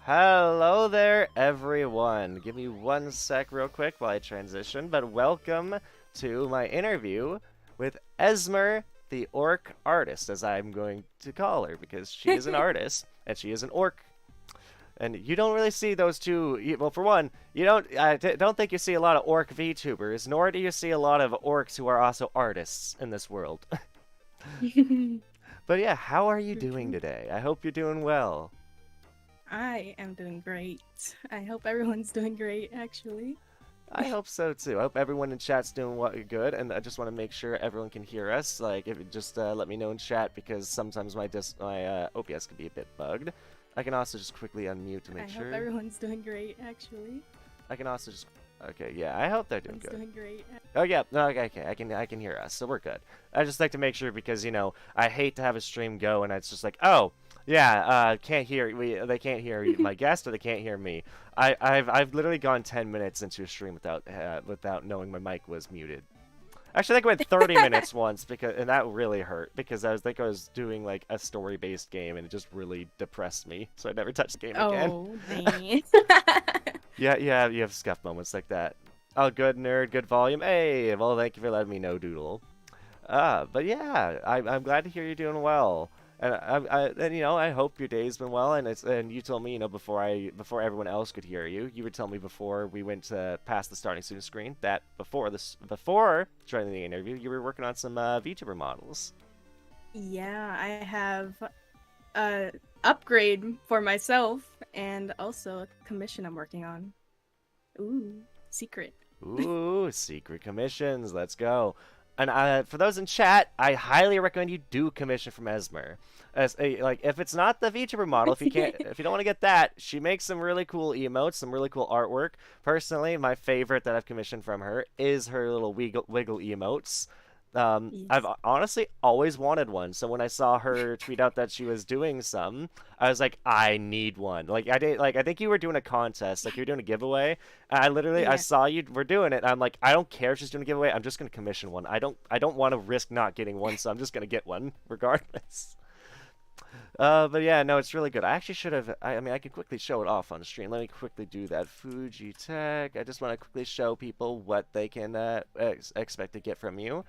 Hello there, everyone. Give me one sec real quick while I transition, but welcome to my interview with Ezmer, the orc artist, as I'm going to call her, because she is an artist, and she is an orc. And you don't really see those two. Well, for one, I don't think you see a lot of orc VTubers, nor do you see a lot of orcs who are also artists in this world. But yeah, how are you doing today? I hope you're doing well. I am doing great. I hope everyone's doing great, actually. I hope so too. I hope everyone in chat's doing good, and I just want to make sure everyone can hear us. Like, if just let me know in chat because sometimes my OBS can be a bit bugged. I can also just quickly unmute to make I hope sure. everyone's doing great, actually. I can also just okay, yeah. I hope they're doing Everyone's good. doing great. Oh yeah, no, okay, I can hear us, so we're good. I just like to make sure because I hate to have a stream go and it's just like, oh yeah, can't hear they can't hear my guest or they can't hear me. I've literally gone 10 minutes into a stream without knowing my mic was muted. Actually, I think I went 30 minutes once and that really hurt because I was doing like a story-based game and it just really depressed me, so I never touched the game again. Oh, dang. Yeah, yeah, you have scuff moments like that. Oh, good nerd, good volume. Hey, well, thank you for letting me know, Doodle. But yeah, I'm glad to hear you're doing well. And I hope your day's been well. And you told me, before everyone else could hear you, you would tell me before we went past the starting student screen that before joining the interview, you were working on some VTuber models. Yeah, I have a upgrade for myself and also a commission I'm working on. Ooh, secret. Ooh, secret commissions. Let's go. And for those in chat, I highly recommend you do commission from Ezmer. Like, if it's not the VTuber model, if you don't want to get that, she makes some really cool emotes, some really cool artwork. Personally, my favorite that I've commissioned from her is her little wiggle emotes. I've Yes. honestly always wanted one. So when I saw her tweet out that she was doing some, I was like, I need one. I think you were doing a contest, like you were doing a giveaway. And I Yeah. saw you were doing it. And I'm like, I don't care if she's doing a giveaway. I'm just gonna commission one. I don't want to risk not getting one, so I'm just gonna get one regardless. But yeah, no, it's really good. I actually should have. I mean, I could quickly show it off on the stream. Let me quickly do that. Fuji Tech. I just want to quickly show people what they can expect to get from you.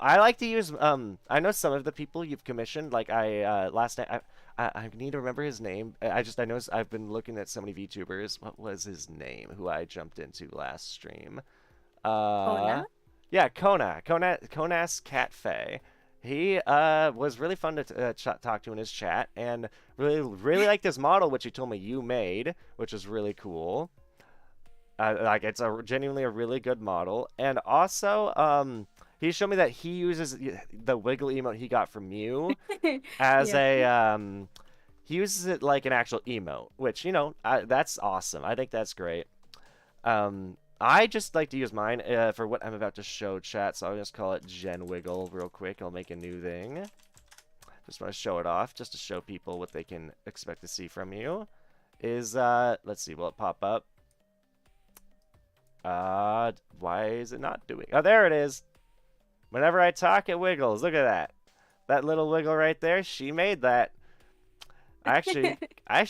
I like to use. I know some of the people you've commissioned. Like last night. I need to remember his name. I noticed I've been looking at so many VTubers. What was his name? Who I jumped into last stream? Uh, Kona? yeah, Konas Catfe. He was really fun to talk to in his chat, and really liked his model, which he told me you made, which is really cool. Like it's genuinely a really good model, and also he showed me that he uses the wiggle emote he got from you as Yep. he uses it like an actual emote, which that's awesome. I think that's great. I just like to use mine for what I'm about to show chat, so I'll just call it Gen Wiggle real quick. I'll make a new thing. Just want to show it off, just to show people what they can expect to see from you. Let's see, will it pop up? Why is it not doing? Oh, there it is. Whenever I talk, it wiggles. Look at that. That little wiggle right there, she made that. I actually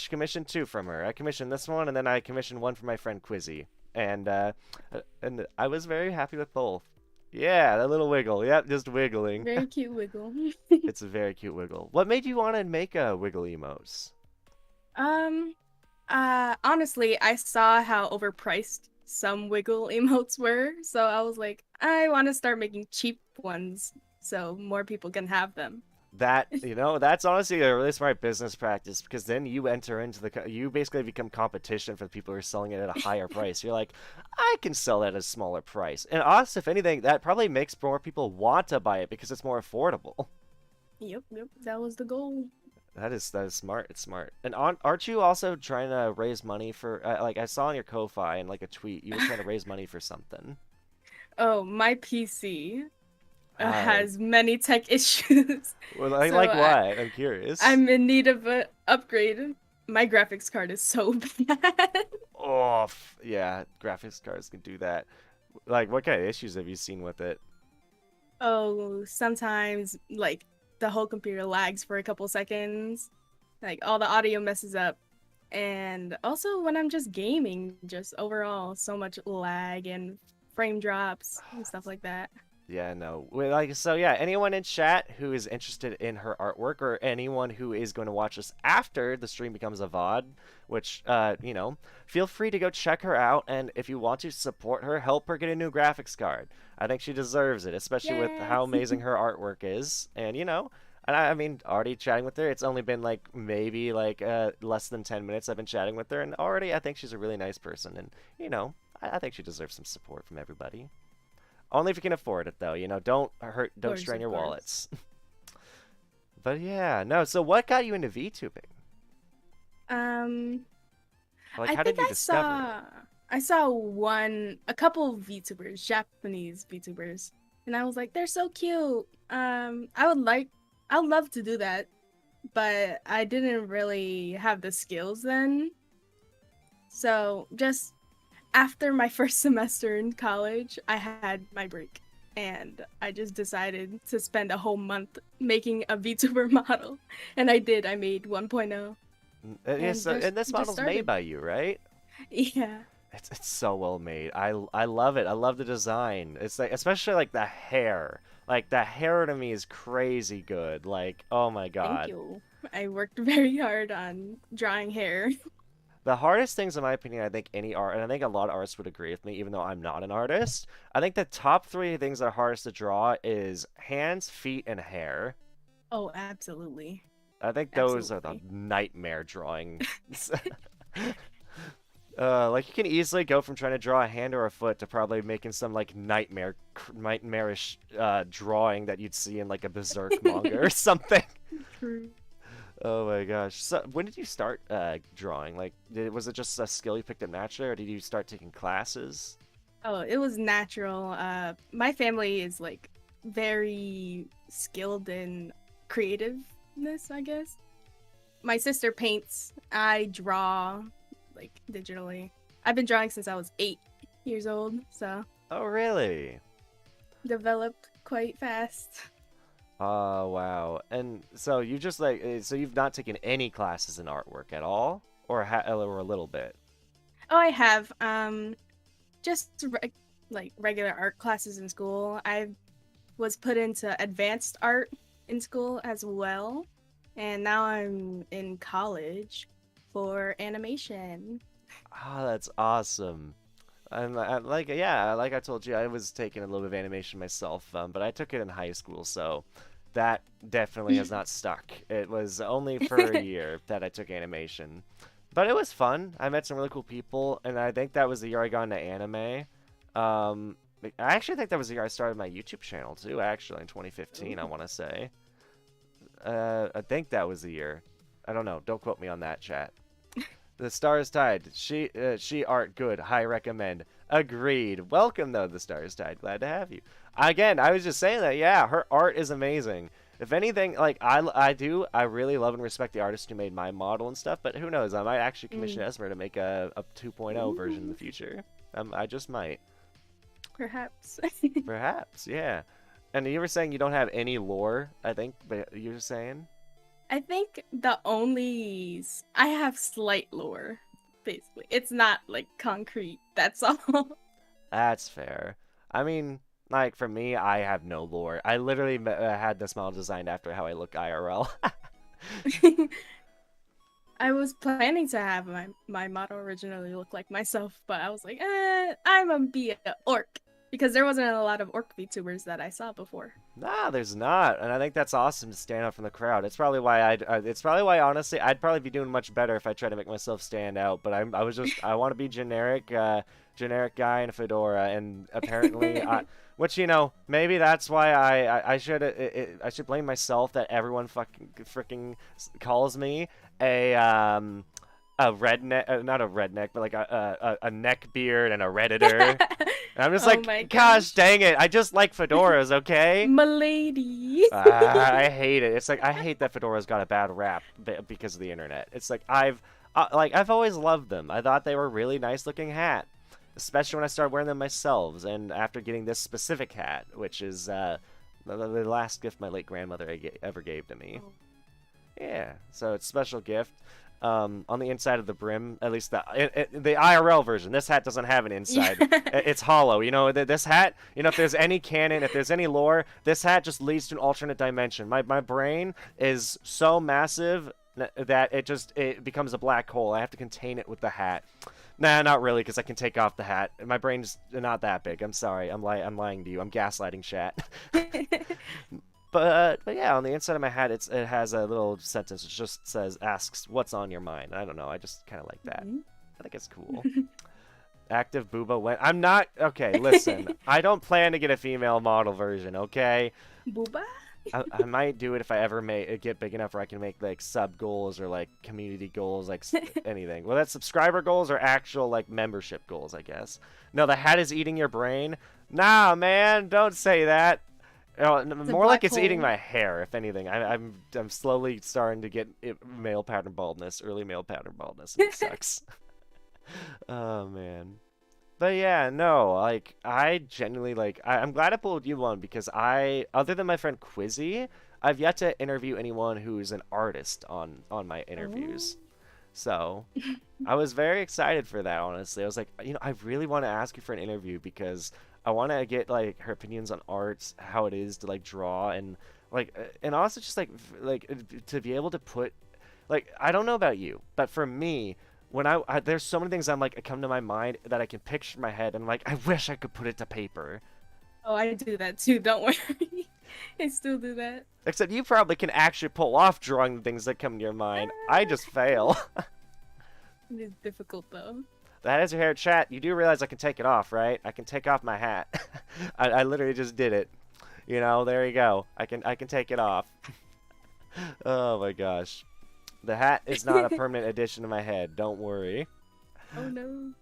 commissioned two from her. I commissioned this one, and then I commissioned one for my friend Quizzy. And I was very happy with both. Yeah, that little wiggle. Yep, just wiggling. Very cute wiggle. It's a very cute wiggle. What made you want to make a wiggle emotes? Um, honestly, I saw how overpriced some wiggle emotes were, so I was like, I want to start making cheap ones so more people can have them. That's honestly a really smart business practice because then you enter into you basically become competition for the people who are selling it at a higher price. You're like, I can sell that at a smaller price. And also, if anything, that probably makes more people want to buy it because it's more affordable. Yep, that was the goal. That is smart. It's smart. And aren't you also trying to raise money for like I saw on your Ko-fi and like a tweet you were trying to raise money for something. Oh, my PC Uh, has many tech issues, well, I so like what? I'm curious. I'm in need of an upgrade. My graphics card is so bad. Oh, yeah, graphics cards can do that. Like, what kind of issues have you seen with it? Oh, sometimes like the whole computer lags for a couple seconds. Like all the audio messes up. And also when I'm just gaming, just overall, so much lag and frame drops and stuff like that. Yeah, no. Well, like, so yeah, anyone in chat who is interested in her artwork, or anyone who is going to watch this after the stream becomes a VOD, which, feel free to go check her out. And if you want to support her, help her get a new graphics card. I think she deserves it, especially with Yes. how amazing her artwork is. And, and I mean, already chatting with her, it's only been like maybe like less than 10 minutes I've been chatting with her. And already I think she's a really nice person. And, I think she deserves some support from everybody. Only if you can afford it, though. Of Don't course, strain of your course. wallets. But yeah, no. So what got you into VTubing? Um, Like, I how did think you discover it? I saw a couple of VTubers, Japanese VTubers, and I was like, they're so cute. I would love to do that, but I didn't really have the skills then. So just after my first semester in college, I had my break. And I just decided to spend a whole month making a VTuber model. And I did. I made 1.0 Yes, and and this just model's made started. by you, right? Yeah. It's so well made. I love it. I love the design. It's like, especially like the hair. Like the hair to me is crazy good. Like, oh my Thank god. you. I worked very hard on drawing hair. The hardest things, in my opinion, I think any art, and I think a lot of artists would agree with me, even though I'm not an artist. I think the top three things that are hardest to draw is hands, feet, and hair. Oh, absolutely. I think those are the Absolutely. nightmare drawings. Like you can easily go from trying to draw a hand or a foot to probably making some like nightmarish drawing that you'd see in like a Berserk manga or something. True. Oh my gosh! So when did you start drawing? Like, was it just a skill you picked up naturally, or did you start taking classes? Oh, it was natural. My family is like very skilled in creativeness, I guess. My sister paints. I draw like digitally. I've been drawing since I was 8 years old, so Oh really? developed quite fast. Oh wow! And so you just like so you've not taken any classes in artwork at all, or a little bit? Oh, I have just like regular art classes in school. I was put into advanced art in school as well, and now I'm in college for animation. Oh, that's awesome. Like yeah, like I told you, I was taking a little bit of animation myself, but I took it in high school, so that definitely has not stuck. It was only for a year that I took animation, but it was fun. I met some really cool people, and I think that was the year I got into anime. I actually think that was the year I started my YouTube channel too. Actually, in 2015, I Ooh. want to say. I think that was the year. I don't know. Don't quote me on that, chat. The stars tied. She art good. High recommend. Agreed. Welcome though. The stars tied. Glad to have you. Again, I was just saying that. Yeah, her art is amazing. If anything, like I really love and respect the artist who made my model and stuff. But who knows? I might actually commission Mm. Ezmer to make a 2.0 version in the Ooh, future. I just might. perhaps. Perhaps. Yeah. And you were saying you don't have any lore. I think, but you were saying. I think I have slight lore, basically. It's not like concrete. That's all. That's fair. I mean, like for me, I have no lore. I literally had this model designed after how I look IRL. I was planning to have my model originally look like myself, but I was like, I'm gonna be an orc because there wasn't a lot of orc VTubers that I saw before. Nah, there's not, and I think that's awesome to stand out from the crowd. It's probably why it's probably why honestly I'd probably be doing much better if I tried to make myself stand out. But I want to be generic, generic guy in a fedora, and apparently which maybe that's why I should blame myself that everyone fucking freaking calls me a a redneck, not a redneck, but like a neck beard and a redditor. And I'm just Oh my like, gosh gosh, dang it! I just like fedoras, okay? milady. I hate it. It's like I hate that fedoras got a bad rap because of the internet. It's like I've always loved them. I thought they were a really nice looking hat, especially when I started wearing them myself. And after getting this specific hat, which is the last gift my late grandmother ever gave to me. Oh, Yeah, so it's a special gift. on the inside of the brim. At least the IRL version. This hat doesn't have an inside. Yeah. It's hollow. You know, this hat. You know, if there's any canon, if there's any lore, this hat just leads to an alternate dimension. My brain is so massive that it becomes a black hole. I have to contain it with the hat. Nah, not really, because I can take off the hat. My brain's not that big. I'm sorry. I'm lying to you. I'm gaslighting chat. But yeah, on the inside of my hat, it has a little sentence which just asks, "What's on your mind?" I don't know. I just kind of like that. I think it's cool. Active booba when I'm not okay. Listen, I don't plan to get a female model version. Okay. Booba? I might do it if I ever get big enough where I can make like sub goals or like community goals, like anything. Well, that's subscriber goals or actual like membership goals, I guess. No, the hat is eating your brain. Nah, man, don't say that. More like it's eating my hair, if anything. I'm slowly starting to get male pattern baldness, early male pattern baldness. And it sucks. Oh man. But yeah, no, like, I genuinely, like, I'm glad I pulled you one because other than my friend Quizzy, I've yet to interview anyone who's an artist on my interviews. So, I was very excited for that, honestly. I was like, you know, I really want to ask you for an interview because I want to get, like, her opinions on art, how it is to, like, draw, and, like, and also just, like, to be able to put, like, I don't know about you, but for me, when there's so many things I'm like come to my mind that I can picture in my head and I'm like I wish I could put it to paper. Oh, I do that too, don't worry. I still do that. Except you probably can actually pull off drawing the things that come to your mind. I just fail. It is difficult though. That is your hair, chat. You do realize I can take it off, right? I can take off my hat. I literally just did it. You know, there you go. I can take it off. Oh my gosh. The hat is not a permanent addition to my head. Don't worry. Oh no.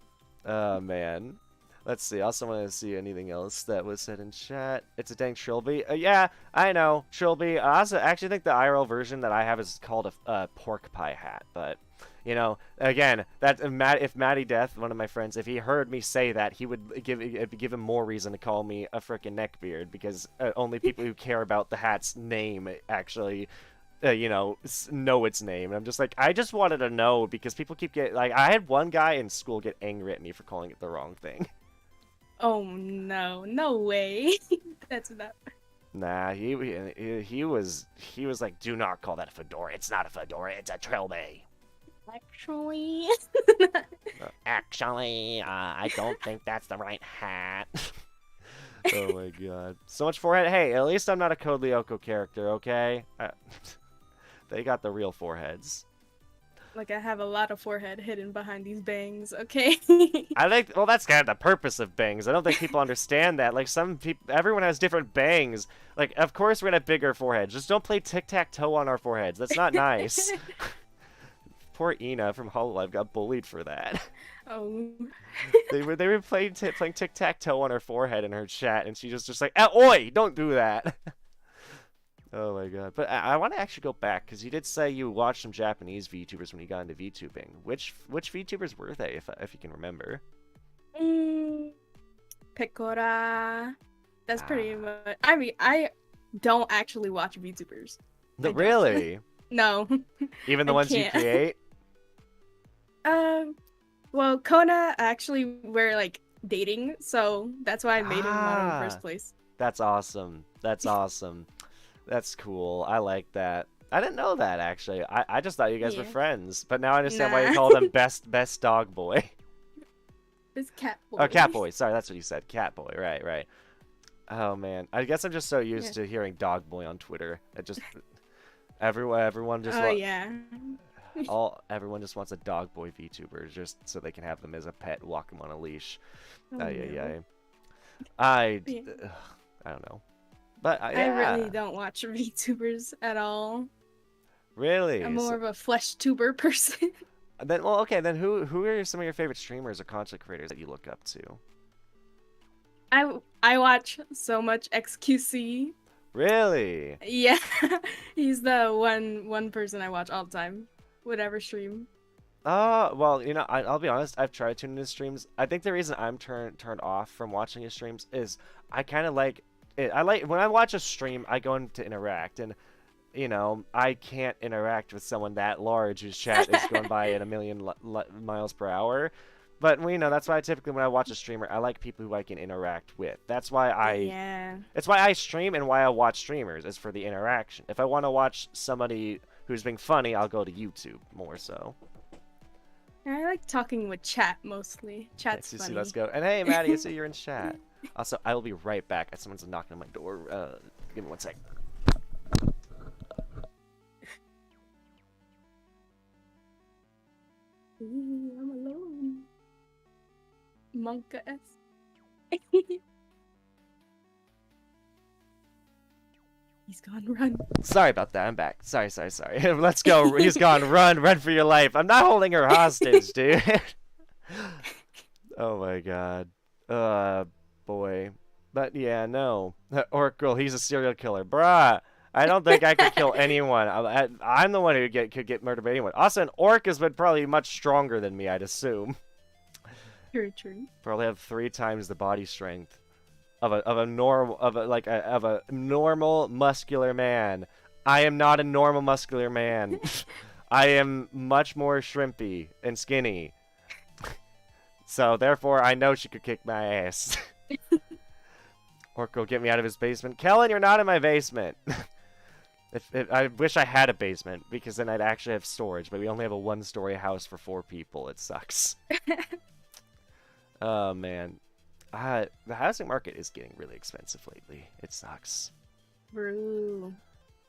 Oh man. Let's see. I also want to see anything else that was said in chat. It's a dang Trilby. Yeah, I know. Trilby. I also actually think the IRL version that I have is called a pork pie hat. But, you know, again, if Matty Death, one of my friends, if he heard me say that, he would give him more reason to call me a frickin' neckbeard because only people who care about the hat's name actually you know its name. And I'm just like, I just wanted to know because people keep getting like, I had one guy in school get angry at me for calling it the wrong thing. Oh no, no way. That's not. Nah, he was like, do not call that a fedora. It's not a fedora. It's a trilby. Actually. Actually, I don't think that's the right hat. Oh my god, so much forehead. Hey, at least I'm not a Code Lyoko character, okay? They got the real foreheads. Like, I have a lot of forehead hidden behind these bangs, okay? I think, well, that's kind of the purpose of bangs. I don't think people understand that. Like, some people, everyone has different bangs. Like, of course we're gonna have bigger foreheads. Just don't play tic-tac-toe on our foreheads. That's not nice. Poor Ina from Hololive got bullied for that. Oh. They were playing tic-tac-toe on her forehead in her chat, and she was just like, oi, don't do that. Oh my god. But I want to actually go back, because you did say you watched some Japanese VTubers when you got into VTubing. Which VTubers were they, if you can remember? Pecora. That's pretty much. I mean, I don't actually watch VTubers. No, really? No. Even the ones you create? Well, Kona actually we're like dating, so that's why I made him model in the first place. That's awesome. That's awesome. That's cool. I like that. I didn't know that actually. I just thought you guys were friends, but now I understand why you call them best dog boy. It's cat boy. Oh, cat boy. Sorry, that's what you said. Cat boy. Right. Oh man, I guess I'm just so used to hearing dog boy on Twitter. It just everyone just. Oh yeah. Everyone just wants a dog boy VTuber just so they can have them as a pet, walk them on a leash. Oh, no. I don't know. But yeah. I really don't watch VTubers at all. Really? I'm more of a flesh tuber person. Then, well, okay. Then, who are some of your favorite streamers or content creators that you look up to? I watch so much XQC. Really? Yeah, he's the one person I watch all the time, whatever stream. Well, you know, I'll be honest. I've tried tuning his streams. I think the reason I'm turned off from watching his streams is I kind of like it. I like when I watch a stream, I go in to interact, and you know, I can't interact with someone that large whose chat is going by at a million miles per hour. But well, you know, that's why typically when I watch a streamer, I like people who I can interact with. Yeah. It's why I stream and why I watch streamers is for the interaction. If I want to watch somebody who's being funny, I'll go to YouTube more so. I like talking with chat mostly. Chat's CC, let's funny. go. And hey, Maddie, I see you're in chat. Also, I will be right back. Someone's knocking on my door. Give me one sec. Ooh, I'm alone. Monka S. He's gone. Run. Sorry about that. I'm back. Sorry. Let's go. He's gone. Run for your life. I'm not holding her hostage, dude. Oh my god. Boy. But yeah, no. Orc Girl, he's a serial killer. Bruh. I don't think I could kill anyone. I'm the one who could get murdered by anyone. Also, an orc is probably much stronger than me, I'd assume. True. Probably have 3 times the body strength of a normal muscular man. I am not a normal muscular man. I am much more shrimpy and skinny. So therefore, I know she could kick my ass. Orko, get me out of his basement. Kellen, you're not in my basement. I wish I had a basement, because then I'd actually have storage, but we only have a 1-story house for 4 people. It sucks. Oh, man. The housing market is getting really expensive lately. It sucks. True.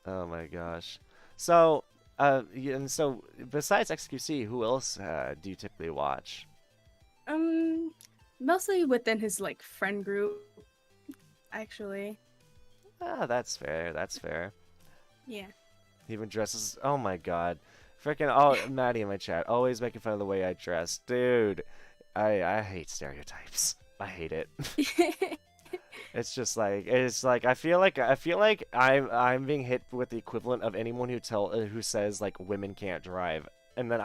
Oh, my gosh. So, and so, besides XQC, who else do you typically watch? Mostly within his like friend group, actually. Ah, that's fair. That's fair. Yeah. He even dresses. Oh my god. Freaking. Oh, Maddie in my chat. Always making fun of the way I dress. Dude. I hate stereotypes. I hate it. It's like I feel like I'm being hit with the equivalent of anyone who says like women can't drive. And then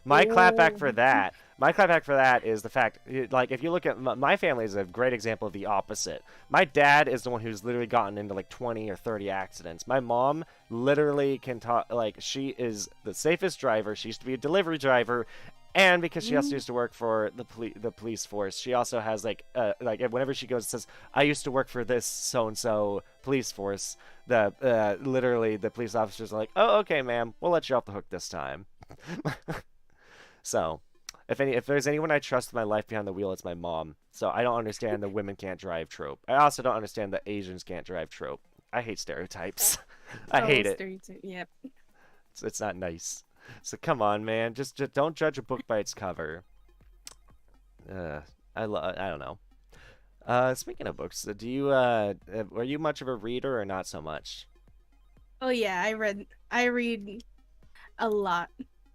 my clapback for that is the fact, like, if you look at my family is a great example of the opposite. My dad is the one who's literally gotten into like 20 or 30 accidents. My mom literally can talk, like, she is the safest driver. She used to be a delivery driver, and because she also used to work for the police force, she also has like whenever she goes and says, I used to work for this so and so police force, literally the police officers are like, oh, okay, ma'am, we'll let you off the hook this time. So, if there's anyone I trust with my life behind the wheel, it's my mom. So I don't understand the women can't drive trope. I also don't understand the Asians can't drive trope. I hate stereotypes. I hate it. Yep. It's not nice. So come on, man. Just don't judge a book by its cover. I don't know. Speaking of books, were you much of a reader or not so much? Oh yeah, I read a lot.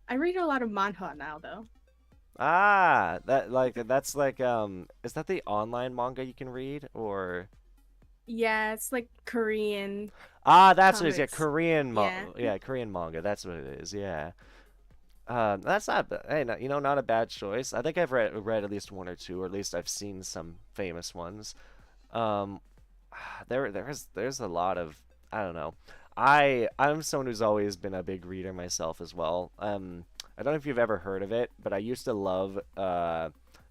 I read a lot of manhwa now though. Ah, that's like is that the online manga you can read, or? Yeah, it's like Korean Ah, that's what it is. Yeah, comics. Yeah. Korean manga. That's what it is. Yeah. That's not hey, no, not a bad choice. I think I've read at least 1 or 2, or at least I've seen some famous ones. Um, there's a lot of, I don't know. I'm someone who's always been a big reader myself as well. I don't know if you've ever heard of it, but I used to love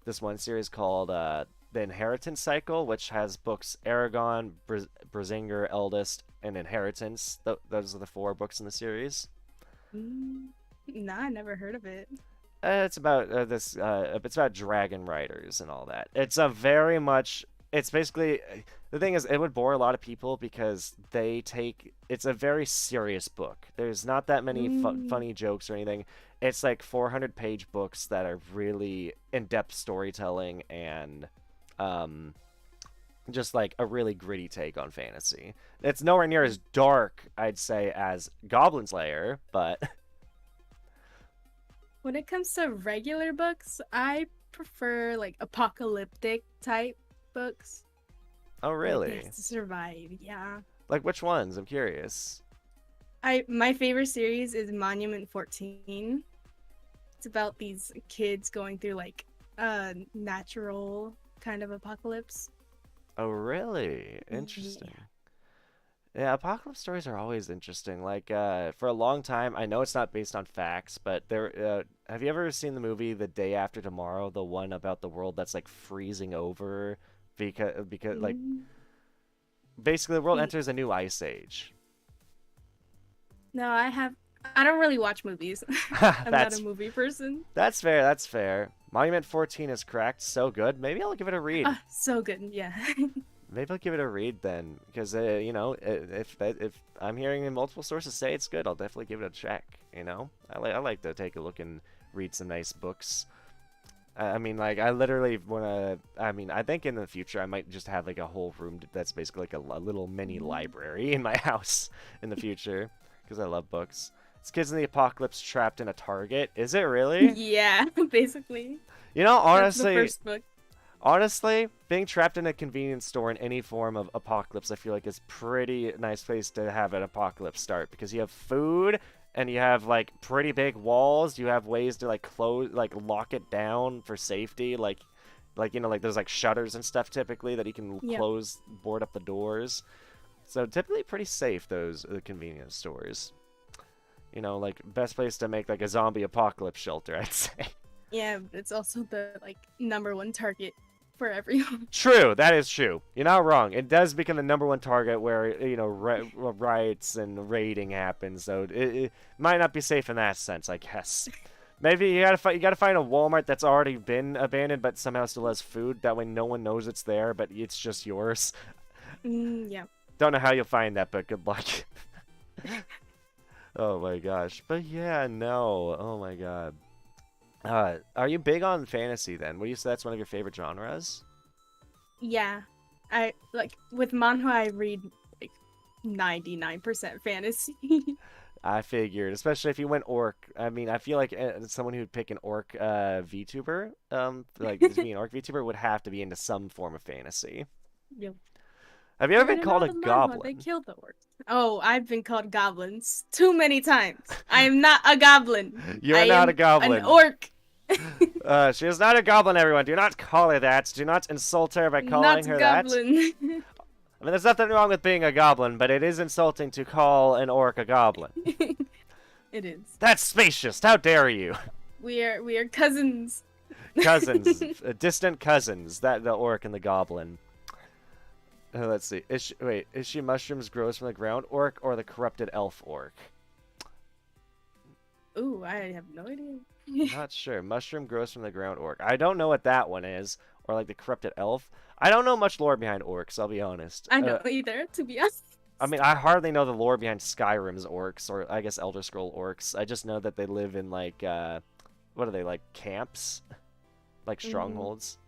this one series called The Inheritance Cycle, which has books Aragon, Brazinger, Eldest, and Inheritance. Those are the 4 books in the series. Nah, I never heard of it. It's about it's about dragon riders and all that. It's a very much. It's basically, the thing is, it would bore a lot of people because it's a very serious book. There's not that many funny jokes or anything. It's like 400-page books that are really in-depth storytelling and just like a really gritty take on fantasy. It's nowhere near as dark, I'd say, as Goblin Slayer, but When it comes to regular books, I prefer like apocalyptic type books. oh Like really? they have to survive, yeah. Like which ones? I'm curious. My favorite series is Monument 14. It's about these kids going through like a natural kind of apocalypse. Oh really? Interesting. Yeah, apocalypse stories are always interesting. Like, for a long time, I know it's not based on facts, but have you ever seen the movie The Day After Tomorrow, the one about the world that's like freezing over because like Mm, basically the world y- enters a new ice age. No, I don't really watch movies. I'm not a That's movie person. that's fair. That's fair. Monument 14 is correct. So good. Maybe I'll give it a read. Ah, so good. Yeah. Maybe I'll give it a read then, because if I'm hearing multiple sources say it's good, I'll definitely give it a check. I like to take a look and read some nice books. I mean, like I literally wanna. I mean, I think in the future I might just have like a whole room that's basically like a little mini library in my house in the future, because I love books. It's Kids in the Apocalypse trapped in a Target. Is it really? Yeah, basically. That's the Honestly, first book. Honestly, being trapped in a convenience store in any form of apocalypse, I feel like is pretty nice place to have an apocalypse start because you have food and you have like pretty big walls. You have ways to like lock it down for safety, like there's like shutters and stuff typically that you can Yep. close, board up the doors. So typically pretty safe those convenience stores. Like best place to make like a zombie apocalypse shelter, I'd say. Yeah, it's also the like number one target for everyone. True, that is true. You're not wrong. It does become the number one target where riots and raiding happens. So it might not be safe in that sense, I guess. Maybe you gotta find a Walmart that's already been abandoned, but somehow still has food. That way, no one knows it's there, but it's just yours. Yeah. Don't know how you'll find that, but good luck. Oh my gosh. But yeah, no. Oh my god. Are you big on fantasy then? Would you say that's one of your favorite genres? Yeah. I like with manhwa I read like 99% fantasy. I figured, especially if you went orc. I mean, I feel like someone who'd pick an orc VTuber, like to be an orc VTuber, would have to be into some form of fantasy. Yep. Have you ever been Even in called all a the manhwa, they goblin? killed the orcs. Oh, I've been called goblins too many times. I am not a goblin. I You're not a am an goblin. orc. She is not a goblin, everyone. Do not call her that. Do not insult her by calling Not her that. goblin. I mean, there's nothing wrong with being a goblin, but it is insulting to call an orc a goblin. It is. That's spacious. How dare you? We are cousins. Cousins, distant cousins. That the orc and the goblin. Let's see. Is she mushrooms grows from the ground orc or the corrupted elf orc? Ooh, I have no idea. Not sure. Mushroom grows from the ground orc. I don't know what that one is. Or like the corrupted elf. I don't know much lore behind orcs, I'll be honest. I don't either, to be honest. I mean, I hardly know the lore behind Skyrim's orcs, or I guess Elder Scroll orcs. I just know that they live in like, what are they, like camps? Like Mm, strongholds?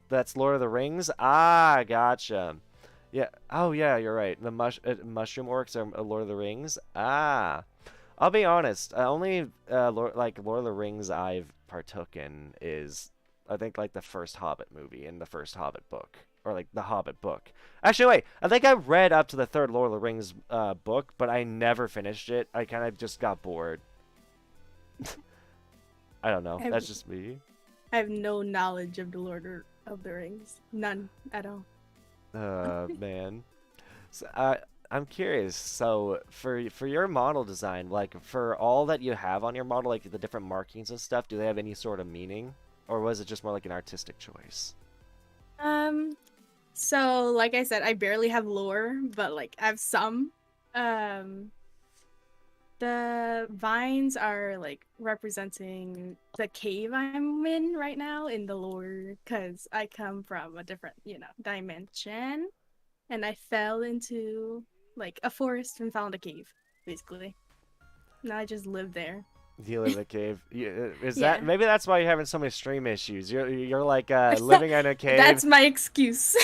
That's Lord of the Rings? Ah, gotcha. Yeah. Oh, yeah, you're right. The mushroom orcs are Lord of the Rings. Ah. I'll be honest. Only Lord of the Rings I've partook in is I think like the first Hobbit movie and the first Hobbit book, or like the Hobbit book. Actually, wait. I think I read up to the third Lord of the Rings book, but I never finished it. I kind of just got bored. I don't know. I have, That's just me. I have no knowledge of the of the Rings. None at all. Man. So, I'm curious. So for your model design, like for all that you have on your model, like the different markings and stuff, do they have any sort of meaning, or was it just more like an artistic choice? Um, so like I said, I barely have lore, but like I have some. Um, the vines are like representing the cave I'm in right now in the lore, because I come from a different, dimension, and I fell into like a forest and found a cave, basically. Now I just live there. You live in a cave. Is that Yeah. maybe that's why you're having so many stream issues? You're like living in a cave. That's my excuse.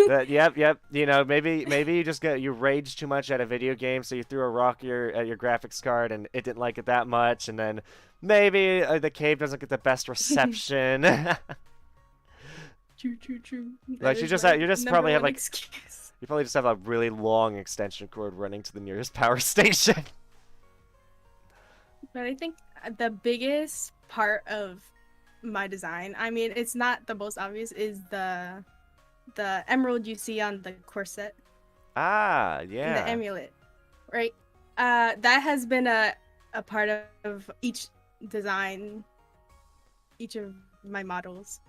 Yep. Maybe you raged too much at a video game, so you threw a rock at your graphics card, and it didn't like it that much, and then maybe the cave doesn't get the best reception. True. That Like is my you just number probably have one like excuse. you probably just have a really long extension cord running to the nearest power station. But I think the biggest part of my design, I mean, it's not the most obvious, is the emerald you see on the corset. Ah, in the yeah. amulet, right? That has been a part of each design, each of my models.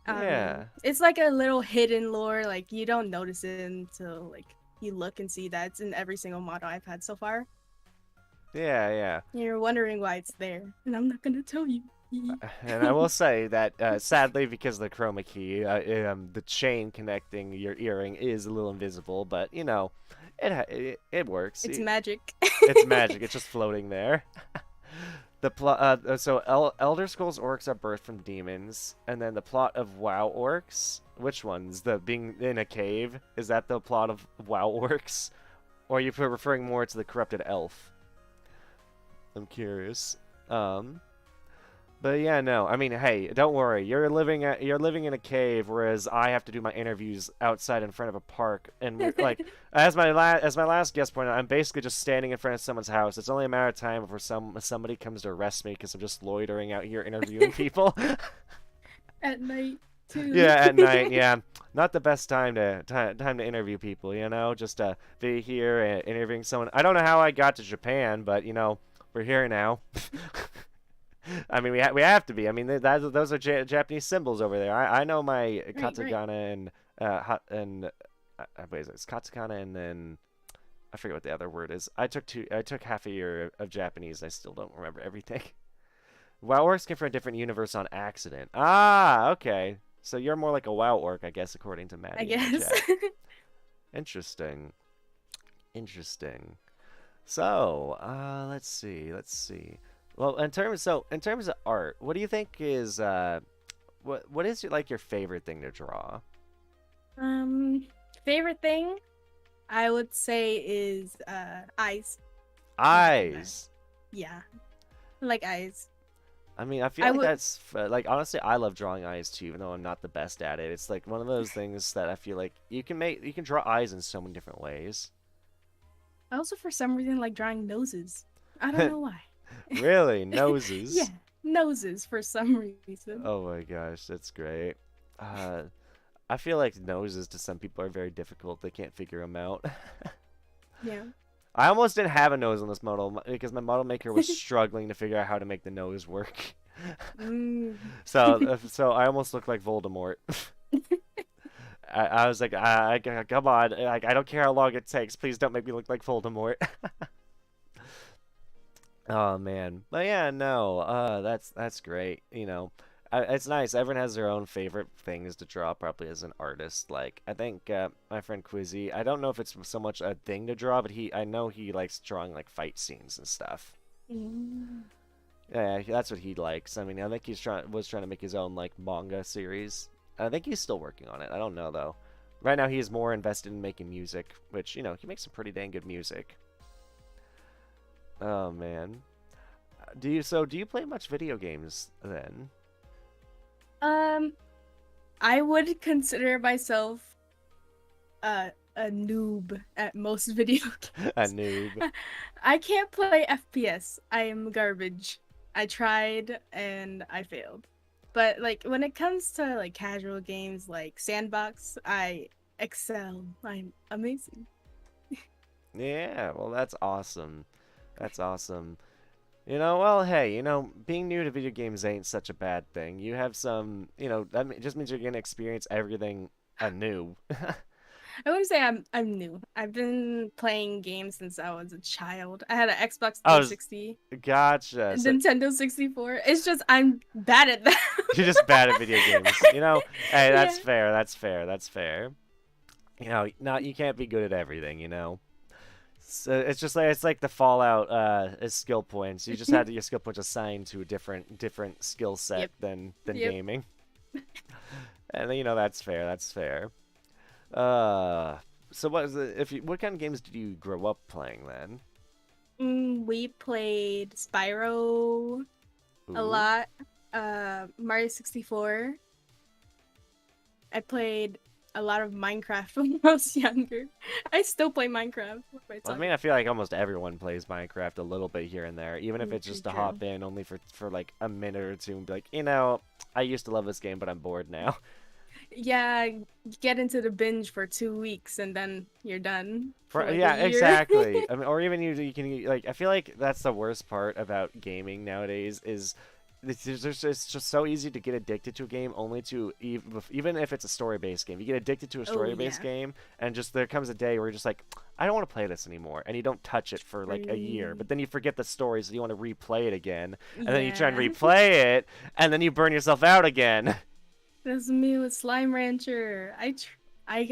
Yeah. It's like a little hidden lore, like you don't notice it until like you look and see that it's in every single model I've had so far. Yeah, yeah. You're wondering why it's there, and I'm not gonna tell you. And I will say that, sadly, because of the chroma key, the chain connecting your earring is a little invisible, but, you know, it works. It's magic. It's magic. It's just floating there. Elder Scrolls Orcs are birthed from demons, and then the plot of WoW Orcs. Which ones? The being in a cave? Is that the plot of WoW Orcs, or are you referring more to the corrupted elf? I'm curious. Um, but yeah, no. I mean, hey, don't worry. You're living in a cave, whereas I have to do my interviews outside in front of a park. And we're, like, as my last guest pointed out, I'm basically just standing in front of someone's house. It's only a matter of time before somebody comes to arrest me because I'm just loitering out here interviewing people. At night too. Yeah, at night. Yeah, not the best time to interview people. You know, just be here and interviewing someone. I don't know how I got to Japan, but you know, we're here now. I mean, we have to be. I mean, those are Japanese symbols over there. I know my Right. katakana and wait, it's katakana and then I forget what the other word is. I took half a year of Japanese. I still don't remember everything. WoW orcs came from a different universe on accident. Ah, okay. So you're more like a WoW orc, I guess, according to I Maddie in the guess. chat. Interesting. Interesting. So, let's see. Let's see. Well, in terms of art, what do you think is what is like your favorite thing to draw? um, Favorite thing I would say is eyes. Eyes. Yeah, I like eyes. I mean, I feel I like would that's like honestly, I love drawing eyes too, even though I'm not the best at it. It's like one of those things that I feel like you can draw eyes in so many different ways. I also for some reason like drawing noses. I don't know why. Really, Yeah, noses. noses for some reason. Oh my gosh, that's great. Uh, I feel like noses to some people are very difficult. They can't figure them out. Yeah. I almost didn't have a nose on this model because my model maker was struggling to figure out how to make the nose work. Mm. So I almost looked like Voldemort. I was like, come on, like I don't care how long it takes. Please don't make me look like Voldemort. Oh man, but yeah, no, that's great. You know, it's nice. Everyone has their own favorite things to draw, probably as an artist. Like I think my friend Quizzy, I don't know if it's so much a thing to draw, but I know he likes drawing like fight scenes and stuff. Mm. Yeah, that's what he likes. I mean, I think was trying to make his own like manga series. I think he's still working on it. I don't know though. Right now, he's more invested in making music, which you know he makes some pretty dang good music. Oh man. Do you play much video games then? Um, I would consider myself a noob at most video A games. noob. I can't play FPS. I am garbage. I tried and I failed. But like when it comes to like casual games like Sandbox, I excel. I'm amazing. Yeah, well that's awesome. That's awesome. You know, well, hey, you know, being new to video games ain't such a bad thing. You have some, you know, just means you're gonna experience everything anew. I wouldn't say I'm new. I've been playing games since I was a child. I had an Xbox Oh, 360, gotcha. a So Nintendo 64. It's just I'm bad at that. you're just bad at video games. You know, hey, that's Yeah. fair. That's fair. That's fair. You know, not you can't be good at everything. You know. So it's like the Fallout is skill points. You just had your skill points assigned to a different skill set Yep. than Yep. gaming. And you know that's fair. That's fair. Uh, so what kind of games did you grow up playing then? We played Spyro a Ooh. lot. Mario 64. I played a lot of Minecraft when I was younger. I still play Minecraft. What am I I talking mean, I feel like almost everyone plays Minecraft a little bit here and there, even if it's True, just to true. hop in only for like a minute or two and be like, you know, I used to love this game, but I'm bored now. Yeah, you get into the binge for 2 weeks and then you're done for For, like a yeah, year. exactly. I mean, or even you can like. I feel like that's the worst part about gaming nowadays is it's just so easy to get addicted to a game only to even if it's a story-based game. You get addicted to a Oh story-based yeah. game, and just there comes a day where you're just like, I don't want to play this anymore, and you don't touch it for like a year. But True. then you forget the story, so you want to replay it again, and then you try and Yeah. replay it, and then you burn yourself out again. That's me with Slime Rancher. I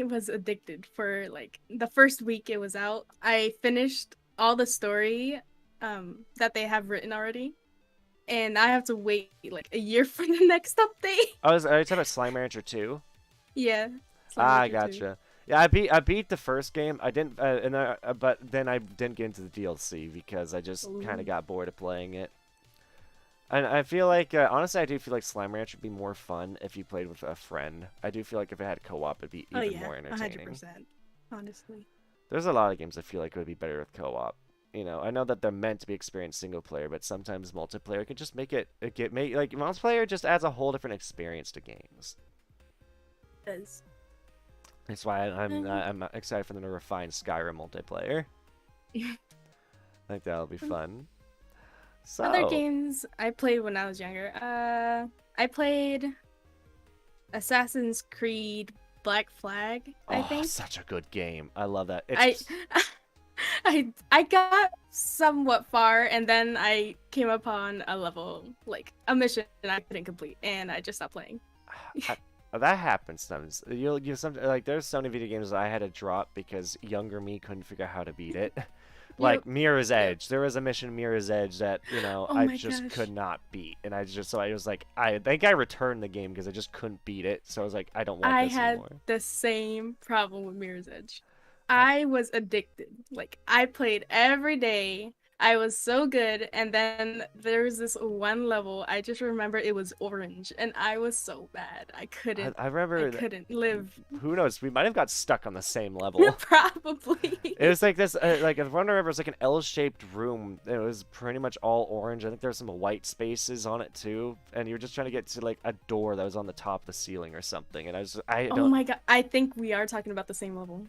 was addicted for like the first week it was out. I finished all the story that they have written already, and I have to wait like a year for the next update. I was talking about Slime Rancher 2. Yeah, Slime Ah, I Rancher 2. gotcha. Yeah, I beat the first game. I didn't, but then I didn't get into the DLC because I just kind of Ooh. got bored of playing it. And I feel like, honestly, I do feel like Slime Ranch would be more fun if you played with a friend. I do feel like if it had co-op, it'd be Oh even yeah, more entertaining. 100%. Honestly. There's a lot of games I feel like would be better with co-op. You know, I know that they're meant to be experienced single player, but sometimes multiplayer can just make make like multiplayer just adds a whole different experience to games. Does. That's why I'm excited for them to refine Skyrim multiplayer. I think that'll be fun. Other So, games I played when I was younger. I played Assassin's Creed Black Flag, I oh, think. such a good game. I love that. I It's I got somewhat far and then I came upon a level, like a mission I couldn't complete and I just stopped playing. I, that happens sometimes. You some like there's so many video games that I had to drop because younger me couldn't figure out how to beat it. Yep. Like Mirror's Yep. Edge, there was a mission in Mirror's Edge that Oh I my just gosh. could not beat, and I was like I think I returned the game because I just couldn't beat it. So I was like I don't want I this had anymore. the same problem with Mirror's Edge. I, I was addicted. Like I played every day. I was so good, and then there was this one level. I just remember it was orange, and I was so bad. I I remember that, couldn't live. who knows? We might have got stuck on the same level. It Probably. was like this, like if I remember, it was like an L-shaped room. It was pretty much all orange. I think there were some white spaces on it too, and you were just trying to get to like a door that was on the top of the ceiling or something. And I Oh don't, my god! I think we are talking about the same level.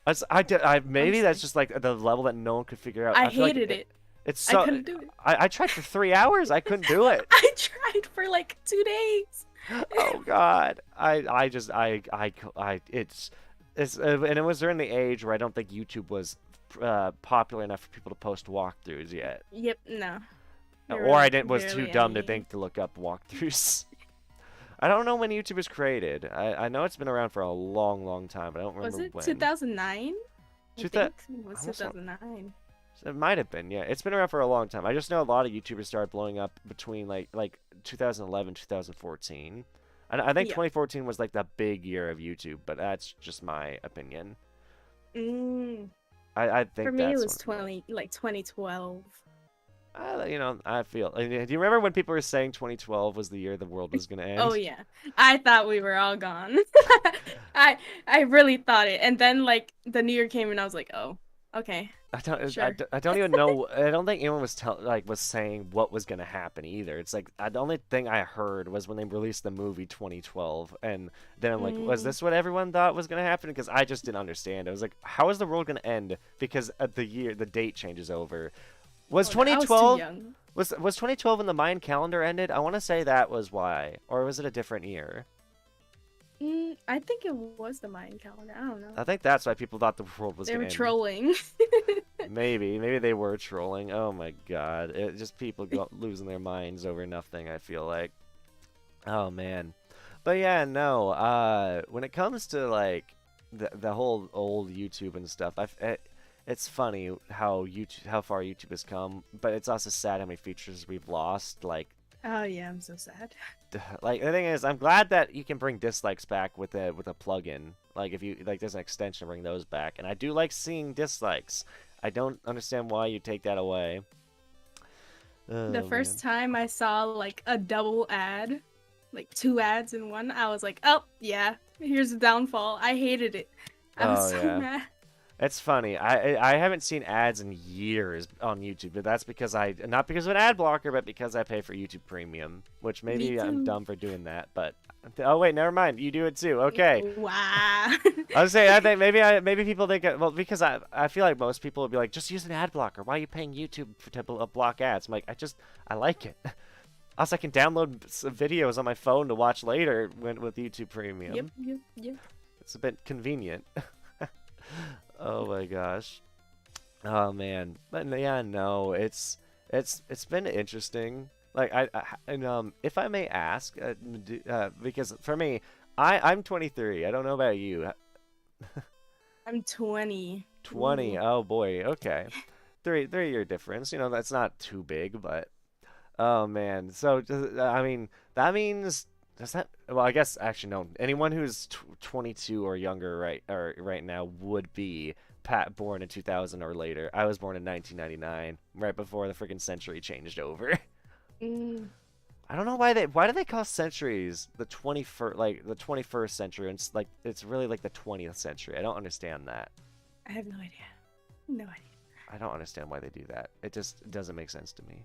maybe that's Honestly, just like the level that no one could figure out. I I feel like hated it. it's I so. couldn't do it. I tried for 3 hours. I couldn't do it. I tried for like 2 days. Oh God, I just it's and it was during the age where I don't think YouTube was popular enough for people to post walkthroughs yet. Yep. No. There Or were I didn't was too barely dumb to any. think to look up walkthroughs. I don't know when YouTube was created. I know it's been around for a long, long time, but I don't Was remember it when. 2009? I Two thou- think it I was almost want, 2009. it might have been, yeah. It's been around for a long time. I just know a lot of YouTubers started blowing up between like 2011, 2014. I think Yeah. 2014 was like the big year of YouTube, but that's just my opinion. Mm. I For think me, it that's was 2012. I feel. Do you remember when people were saying 2012 was the year the world was gonna Oh end? yeah, I thought we were all gone. I I really thought it, and then like the new year came, and I was like, oh, okay, sure. I don't even know. I don't think anyone was saying what was gonna happen either. It's like the only thing I heard was when they released the movie 2012, and then I'm like, was Mm. this what everyone thought was gonna happen? Because I just didn't understand. I was like, how is the world gonna end? Because the date changes over. Was Oh no, I was too 2012 young. was 2012 when the Mayan calendar ended? I want to say that was why, or was it a different year? I think it was the Mayan calendar. I don't know. I think that's why people thought the world was They were gonna end. trolling. Maybe they were trolling. Oh my God, it just people losing their minds over nothing. I feel like, oh man, but yeah, no. When it comes to like the whole old YouTube and stuff, it's funny how far YouTube has come, but it's also sad how many features we've lost. Oh yeah, I'm so sad. Like the thing is, I'm glad that you can bring dislikes back with a plugin. Like if you like, there's an extension to bring those back, and I do like seeing dislikes. I don't understand why you take that away. The Oh first man. time I saw like a double ad, like two ads in one, I was like, oh yeah, here's the downfall. I hated it. I was Oh so yeah. mad. It's funny. I haven't seen ads in years on YouTube, but that's because I not because of an ad blocker, but because I pay for YouTube Premium, which Me maybe I'm too. dumb for doing that. But oh wait, never mind. You do it too. Okay. Wow. I was saying I think maybe people think well because I feel like most people would be like just use an ad blocker. Why are you paying YouTube to block ads? I'm like I like it. Also, I can download some videos on my phone to watch later with YouTube Yep, Premium. yep, yep. It's a bit convenient. Oh my gosh. Oh man. But yeah, no, it's been interesting. Like and if I may ask, because for me, I'm 23. I don't know about you. I'm 20. 20. Ooh. Oh boy. Okay. 3 year difference. You know, that's not too big, but oh man. So I mean, that means does that? Well, I guess actually no. Anyone who's 22 or younger right now would be born in 2000 or later. I was born in 1999, right before the freaking century changed over. Mm, I don't know why do they call centuries the 21st like the 21st century and it's like it's really like the 20th century. I don't understand that. I have no idea. No idea. I don't understand why they do that. It just doesn't make sense to me.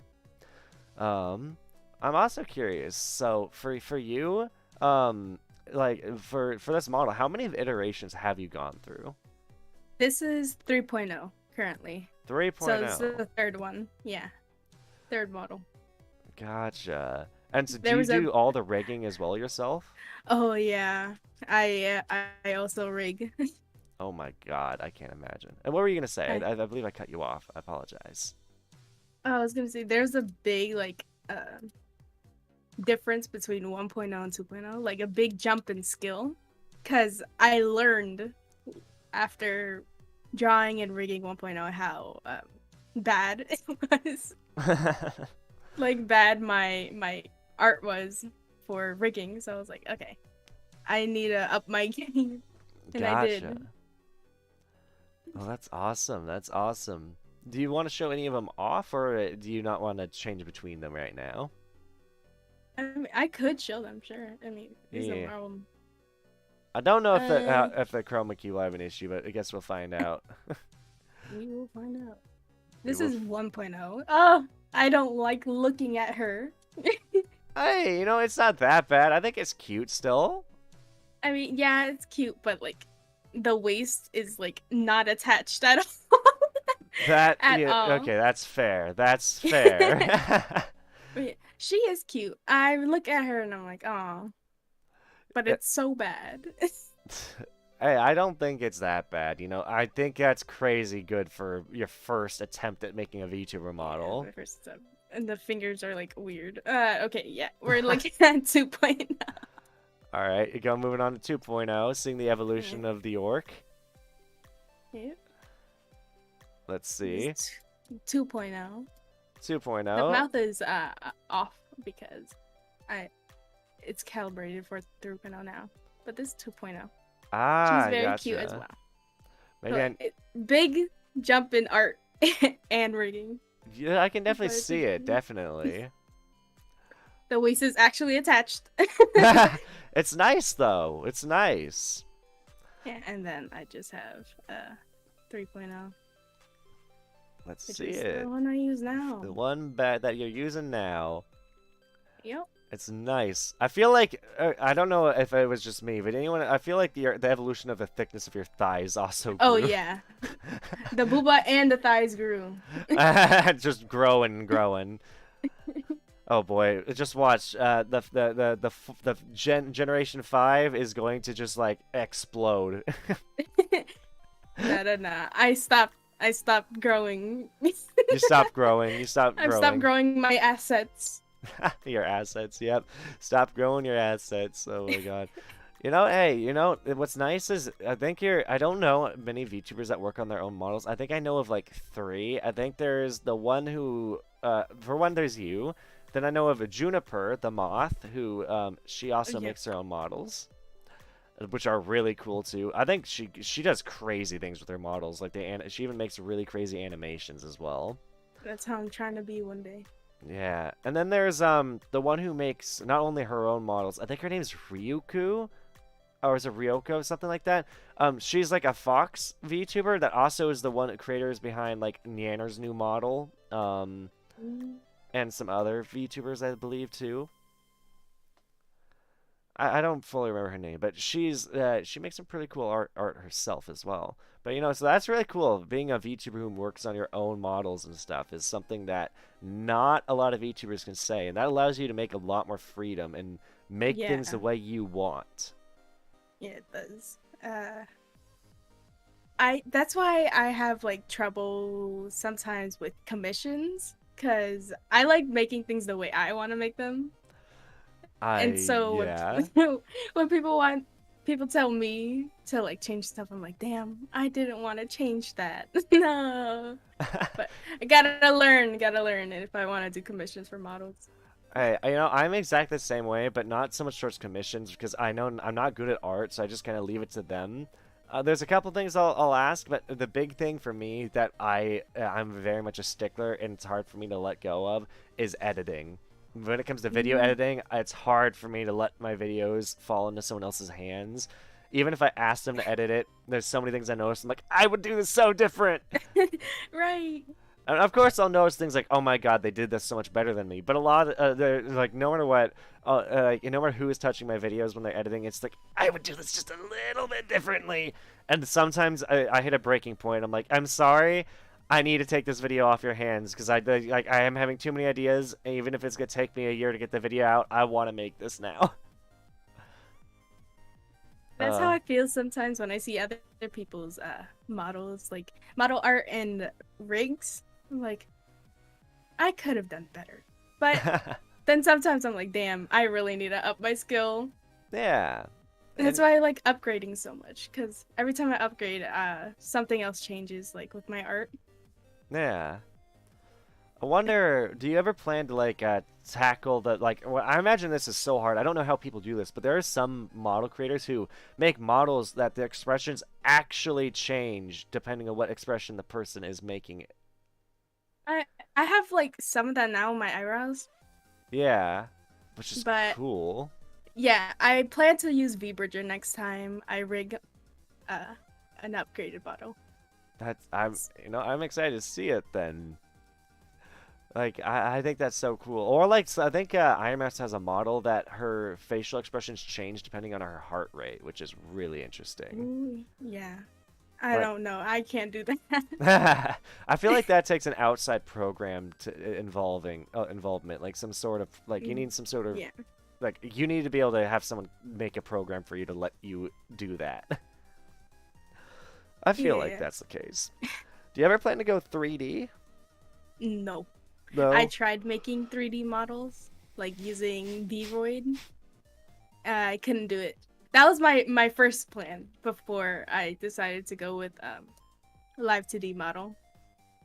I'm also curious. So for you, like for this model, how many iterations have you gone through? This is 3.0 currently. So this is 3.0. the third one. Yeah. Third model. Gotcha. And so do There you was a do all the rigging as well yourself? Oh yeah. I also rig. Oh my God, I can't imagine. And what were you gonna say? I, I believe I cut you off. I apologize. I was gonna say there's a big like difference between 1.0 and 2.0, like a big jump in skill. Cause I learned after drawing and rigging 1.0 how bad it was. Like bad my art was for rigging. So I was like, okay, I need to up my game. And I Gotcha. did. Oh, that's awesome. That's awesome. Do you want to show any of them off, or do you not want to change between them right now? I mean, I could show them, sure. I mean, these Yeah. are I don't know uh, if the chroma key will have an issue, but I guess we'll find out. we will find out. We This will. is 1.0. Oh, I don't like looking at her. Hey, you know, it's not that bad. I think it's cute still. I mean, yeah, it's cute, but like the waist is like not attached at all. That, At yeah, all. okay, that's fair. That's fair. But yeah, she is cute. I look at her and I'm like, oh, but it's so bad. Hey, I don't think it's that bad. You know, I think that's crazy good for your first attempt at making a VTuber Yeah, model. my first step. And the fingers are like weird. Okay, yeah, we're looking at 2.0. All right, you go moving on to 2.0, seeing the Yeah. evolution of the orc. Yeah. Let's This see. is 2.0. The 2.0. mouth is off because I it's calibrated for 3.0 now. But this is 2.0. She's Ah, very cute as gotcha. well. Maybe I, Big jump in art and rigging. yeah, I can definitely But see it, definitely. the waist is actually attached. It's nice though. It's nice. Yeah, and then I just have 3.0, Let's which see is it. the one I use now. The one that you're using now. Yep. It's nice. I feel like I don't know if it was just me, but anyone. I feel like the evolution of the thickness of your thighs also Oh grew. yeah, the booba and the thighs grew. Just growing and growing. Oh boy, just watch. The generation 5 is going to just like explode. No. I stopped growing. You stop growing. You stop I've stopped growing. growing my assets. Your assets. Yep. Stop growing your assets. Oh my god. You know, hey, you know, what's nice is I think I don't know many VTubers that work on their own models. I think I know of like 3. I think there's the one who, for one, there's you. Then I know of a Juniper, the moth, who, she also Yeah, makes her own models, which are really cool too. I think she does crazy things with her models. Like she even makes really crazy animations as well. that's how I'm trying to be one day. Yeah, and then there's the one who makes not only her own models. I think her name's Ryuku. or is it Ryoko, something like that. She's like a Fox VTuber that also is the one creators behind like Nyanner's new model, Mm. and some other VTubers I believe too. I don't fully remember her name, but she makes some pretty cool art herself as well. But so that's really cool. Being a VTuber who works on your own models and stuff is something that not a lot of VTubers can say, and that allows you to make a lot more freedom and make things the Yeah, way you want. yeah, it does. I that's why I have like trouble sometimes with commissions because I like making things the way I want to make them. And so Yeah. when people tell me to like change stuff, I'm like, damn, I didn't want to change that. No. But I gotta learn if I want to do commissions for models. I'm exactly the same way, but not so much towards commissions because I know I'm not good at art, so I just kind of leave it to them. There's a couple things I'll ask, but the big thing for me that I'm very much a stickler and it's hard for me to let go of is editing. When it comes to video Mm. editing, it's hard for me to let my videos fall into someone else's hands. Even if I ask them to edit it, there's so many things I notice. I'm like, I would do this so different. Right. And of course, I'll notice things like, "Oh my God, they did this so much better than me." But a lot, they're like, no matter what, no matter who is touching my videos when they're editing, it's like I would do this just a little bit differently. And sometimes I hit a breaking point. I'm like, "I'm sorry, I need to take this video off your hands because I am having too many ideas. And even if it's gonna take me a year to get the video out, I want to make this now." That's how Uh, I feel sometimes when I see other people's models, like model art and rigs. I'm like, I could have done better. But then sometimes I'm like, damn, I really need to up my skill. yeah, That's and why I like upgrading so much, because every time I upgrade, something else changes, like with my art. yeah. I wonder, do you ever plan to like tackle the like? Well, I imagine this is so hard. I don't know how people do this, but there are some model creators who make models that the expressions actually change depending on what expression the person is making it. I I have like some of that now in my eyebrows, Yeah, which is but cool. yeah, I plan to use V-Bridger next time I rig uh an upgraded bottle. I'm excited to see it then. Like I think that's so cool. Or like I think IMS has a model that her facial expressions change depending on her heart rate, which is really interesting. Ooh, yeah. I Like don't know. I can't do that. I feel like that takes an outside program to involvement, like some sort of like you Mm, need some sort of yeah. like you need to be able to have someone make a program for you to let you do that. I feel like Yeah. that's the case. Do you ever plan to go 3D? No. I No. tried making 3D models, like using Vroid. I couldn't do it. That was my first plan before I decided to go with live 2D model.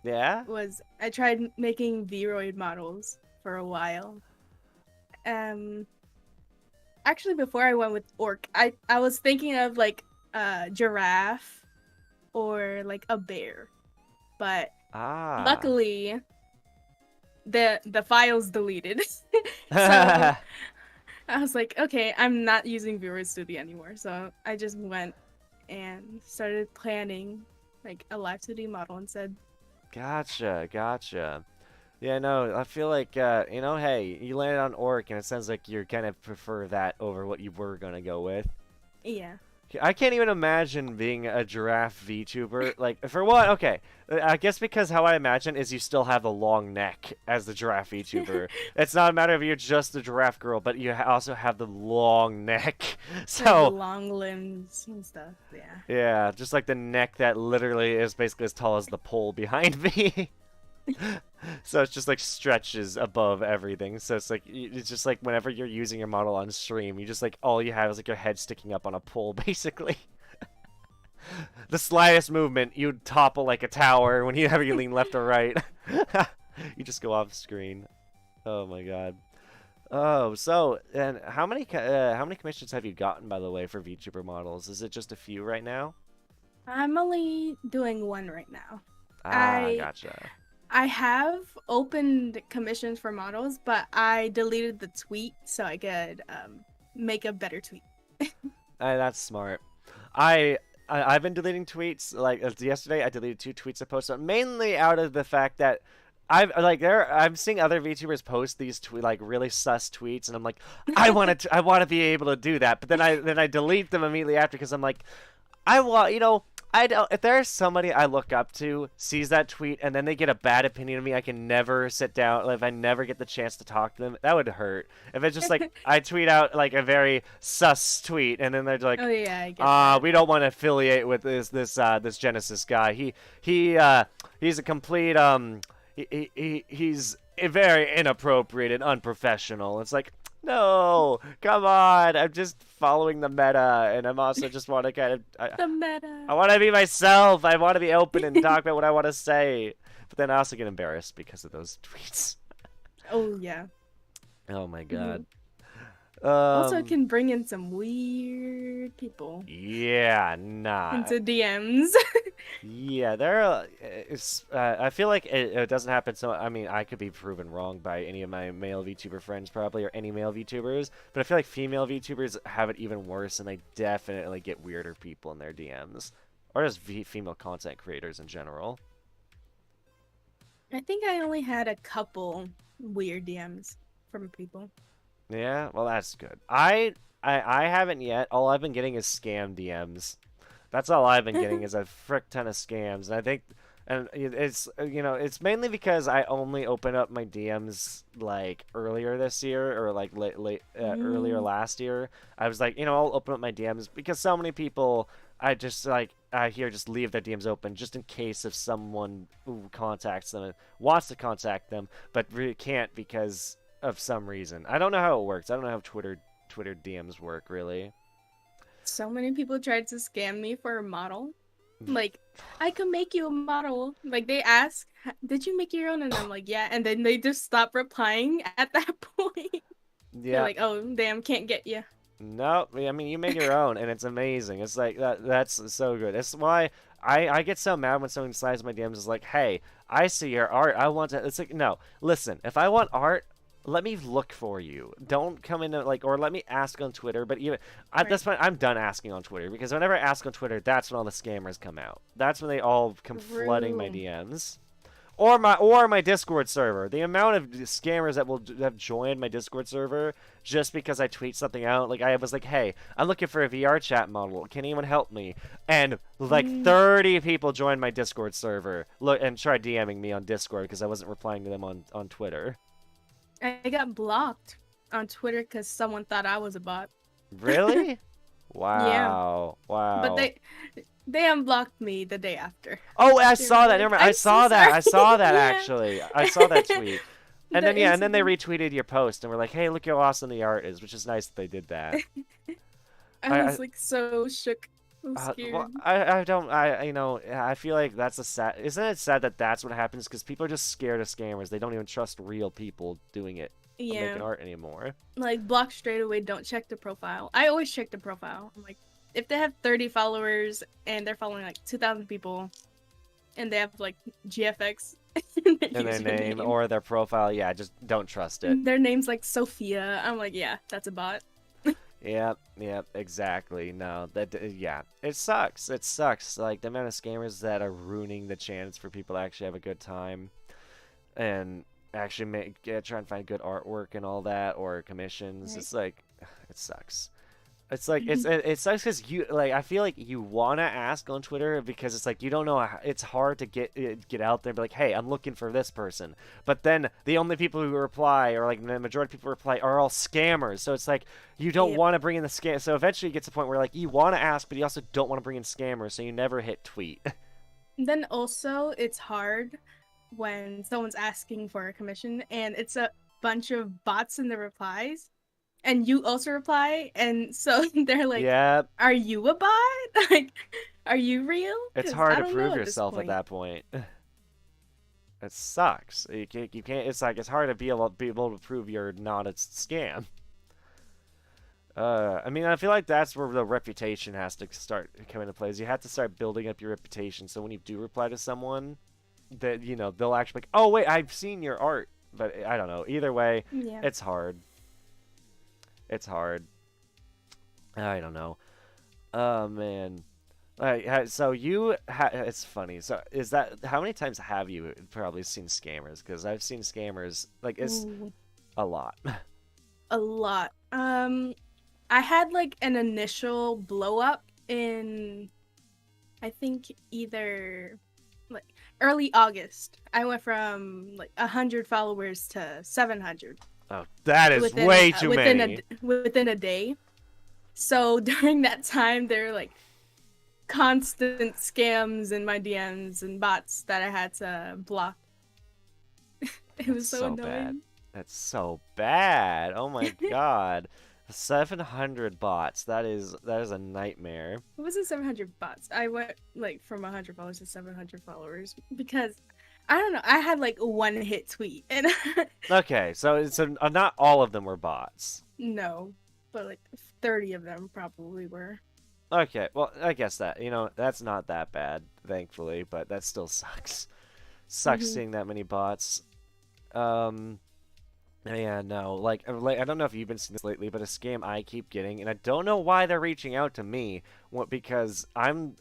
Yeah? Was I tried making Vroid models for a while. Um, actually, before I went with Orc, I was thinking of like a giraffe or like a bear, but Ah. luckily the file's deleted. So I was like, okay, I'm not using Visual Studio anymore. So I just went and started planning like a live 2D model instead. Gotcha, gotcha. Yeah, no, I feel like hey, you landed on Orc and it sounds like you're gonna prefer that over what you were gonna go with. Yeah. I can't even imagine being a giraffe VTuber. Like, for one, okay, I guess because how I imagine is you still have the long neck as the giraffe VTuber. It's not a matter of you're just the giraffe girl, but you also have the long neck. Like the So, long limbs and stuff. Yeah. yeah, just like the neck that literally is basically as tall as the pole behind me. So it's just like stretches above everything. So it's like it's just like whenever you're using your model on stream, you just like all you have is like your head sticking up on a pole, basically. The slightest movement, you topple like a tower when you have you lean left or right. You just go off screen. Oh my god. Oh, so and how many commissions have you gotten by the way for VTuber models? Is it just a few right now? I'm only doing one right now. Ah, I gotcha. I have opened commissions for models, but I deleted the tweet so I could make a better tweet. That's smart. I, I've been deleting tweets. Like yesterday, I deleted 2 tweets I posted, mainly out of the fact that I'm seeing other VTubers post these like really sus tweets, and I'm like, I want to be able to do that, but then I delete them immediately after because I'm like, I want, I don't. If there's somebody I look up to sees that tweet and then they get a bad opinion of me, I can never sit down. Like, if I never get the chance to talk to them, that would hurt. If it's just like I tweet out like a very sus tweet and then they're like, Oh yeah, I get that. we don't want to affiliate with this Genesis guy. He's a complete he's very inappropriate and unprofessional. It's like, no, come on. I'm just following the meta, and I'm also just want to kind of The meta. I want to be myself. I want to be open and talk about what I want to say. But then I also get embarrassed because of those tweets. Oh yeah. Oh my god. Also, it can bring in some weird people Yeah, nah. into DMs. Yeah, I feel like it doesn't happen so. I mean, I could be proven wrong by any of my male VTuber friends, probably, or any male VTubers. But I feel like female VTubers have it even worse, and they definitely get weirder people in their DMs, or just female content creators in general. I think I only had a couple weird DMs from people. Yeah, well, that's good. I haven't yet. All I've been getting is scam DMs. That's all I've been getting is a frick ton of scams. And I think, and it's it's mainly because I only opened up my DMs like earlier this year or like earlier last year. I was like, I'll open up my DMs because so many people I just I hear just leave their DMs open just in case if someone who contacts them and wants to contact them but really can't because of some reason. I don't know how it works. I don't know how Twitter DMs work really. So many people tried to scam me for a model. Like, I could make you a model. Like, they ask, did you make your own? And I'm like, yeah. And then they just stop replying at that point. Yeah. They're like, oh, damn, can't get you. No, I mean, you made your own, and it's amazing. It's like, that's so good. That's why I get so mad when someone slides my DMs is like, hey, I see your art. I want to. It's like, no, listen, if I want art, let me look for you. Don't come in or let me ask on Twitter. But even at this point, I'm done asking on Twitter because whenever I ask on Twitter, that's when all the scammers come out. That's when they all come flooding my DMs, or my Discord server. The amount of scammers that will have joined my Discord server just because I tweet something out. Like I was like, hey, I'm looking for a VR chat model. Can anyone help me? And like 30 people joined my Discord server. Look and tried DMing me on Discord because I wasn't replying to them on Twitter. I got blocked on Twitter because someone thought I was a bot. Really? Wow. Yeah. Wow. But they unblocked me the day after. Oh, I saw that. Never mind. I saw that. Sorry. I saw that Yeah. actually. I saw that tweet. And then and then they incident. retweeted your post and were like, "Hey, look how awesome the art is," which is nice that they did that. I was like so shook. I'm scared. Well, I feel like that's a sad. Isn't it sad that that's what happens? Because people are just scared of scammers. They don't even trust real people doing it, making art anymore. Like block straight away. Don't check the profile. I always check the profile. I'm like, if they have 30 followers and they're following like 2,000 people, and they have like GFX In their name or their profile, yeah, just don't trust it. Their name's like Sophia. I'm like, yeah, that's a bot. Yep, exactly. No, yeah, it sucks. It sucks. Like the amount of scammers that are ruining the chance for people to actually have a good time, and actually try and find good artwork and all that, or commissions. Right. It's like, it sucks. It's like it sucks because I feel like you wanna ask on Twitter because it's like you don't know it's hard to get out there and be like, hey, I'm looking for this person, but then the only people who reply or like the majority of people reply are all scammers, so it's like you don't want to bring in the scam. So eventually it gets to a point where like you want to ask, but you also don't want to bring in scammers, so you never hit tweet. Then also it's hard when someone's asking for a commission and it's a bunch of bots in the replies. And you also reply, and so they're like, Yep. Are you a bot? Like, are you real? It's 'Cause hard I to don't prove know yourself at point. that point. It sucks. You can't. It's like it's hard to be able to prove you're not a scam. I mean, I feel like that's where the reputation has to start coming into play. Is you have to start building up your reputation, so when you do reply to someone, that they'll actually be like, oh wait, I've seen your art. But I don't know. Either way, Yeah. it's hard. It's hard. I don't know. Oh man. So it's funny. So is that how many times have you probably seen scammers? Because I've seen scammers like it's Ooh, a lot. a lot. I had like an initial blow up in I think either like early August. I went from like 100 followers to 700 Oh, that is within way too many. within a day. So during that time, there were like constant scams in my DMs and bots that I had to block. It That's was so so bad. annoying. That's so bad. Oh my God. 700 bots. That is a nightmare. It wasn't 700 bots. I went like from 100 followers to 700 followers because I don't know. I had like one hit tweet and Okay, so not all of them were bots. no, but like 30 of them probably were. Okay, well, I guess that's not that bad, thankfully, but that still sucks. Sucks Hmm. seeing that many bots. Um, yeah, no, like I don't know if you've been seeing this lately, but a scam I keep getting, and I don't know why they're reaching out to me, because I'm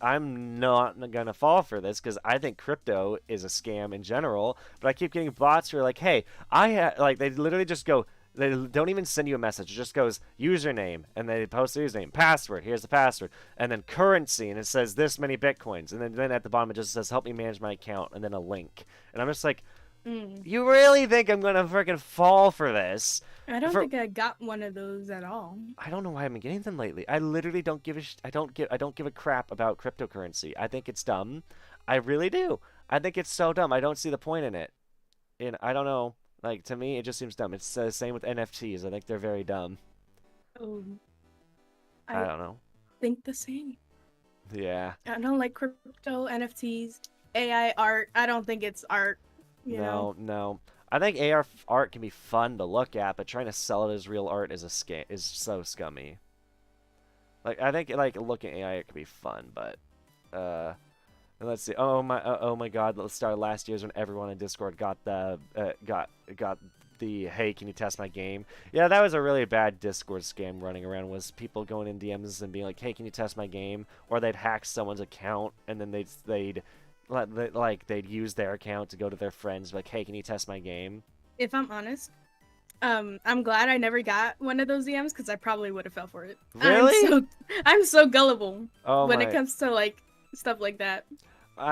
not gonna fall for this, because I think crypto is a scam in general, but I keep getting bots who are like, hey, like they literally just go. They don't even send you a message. It just goes username, and they post the username, password. Here's the password, and then currency, and it says this many bitcoins, and then at the bottom it just says help me manage my account, and then a link. And I'm just like, Mm. you really think I'm gonna freaking fall for this? I don't For think I got one of those at all. I don't know why I've been getting them lately. I literally don't give a I don't give a crap about cryptocurrency. I think it's dumb. I really do. I think it's so dumb. I don't see the point in it. And I don't know. Like to me, it just seems dumb. It's the same with NFTs. I think they're very dumb. Oh, I I don't know. think the same. Yeah. I don't like crypto, NFTs, AI art. I don't think it's art, you know. No, no. I think AR art can be fun to look at, but trying to sell it as real art is so scummy. Like I think like looking at AI it could be fun, but uh and let's see. Oh my God! Let's start last year's when everyone in Discord got the got the hey, can you test my game? Yeah, that was a really bad Discord scam running around. Was people going in DMs and being like, hey, can you test my game? Or they'd hack someone's account and then they'd use their account to go to their friends like, hey, can you test my game? If I'm honest, I'm glad I never got one of those DMs because I probably would have fell for it. Really? I'm so gullible Oh when it my! comes to like stuff like that.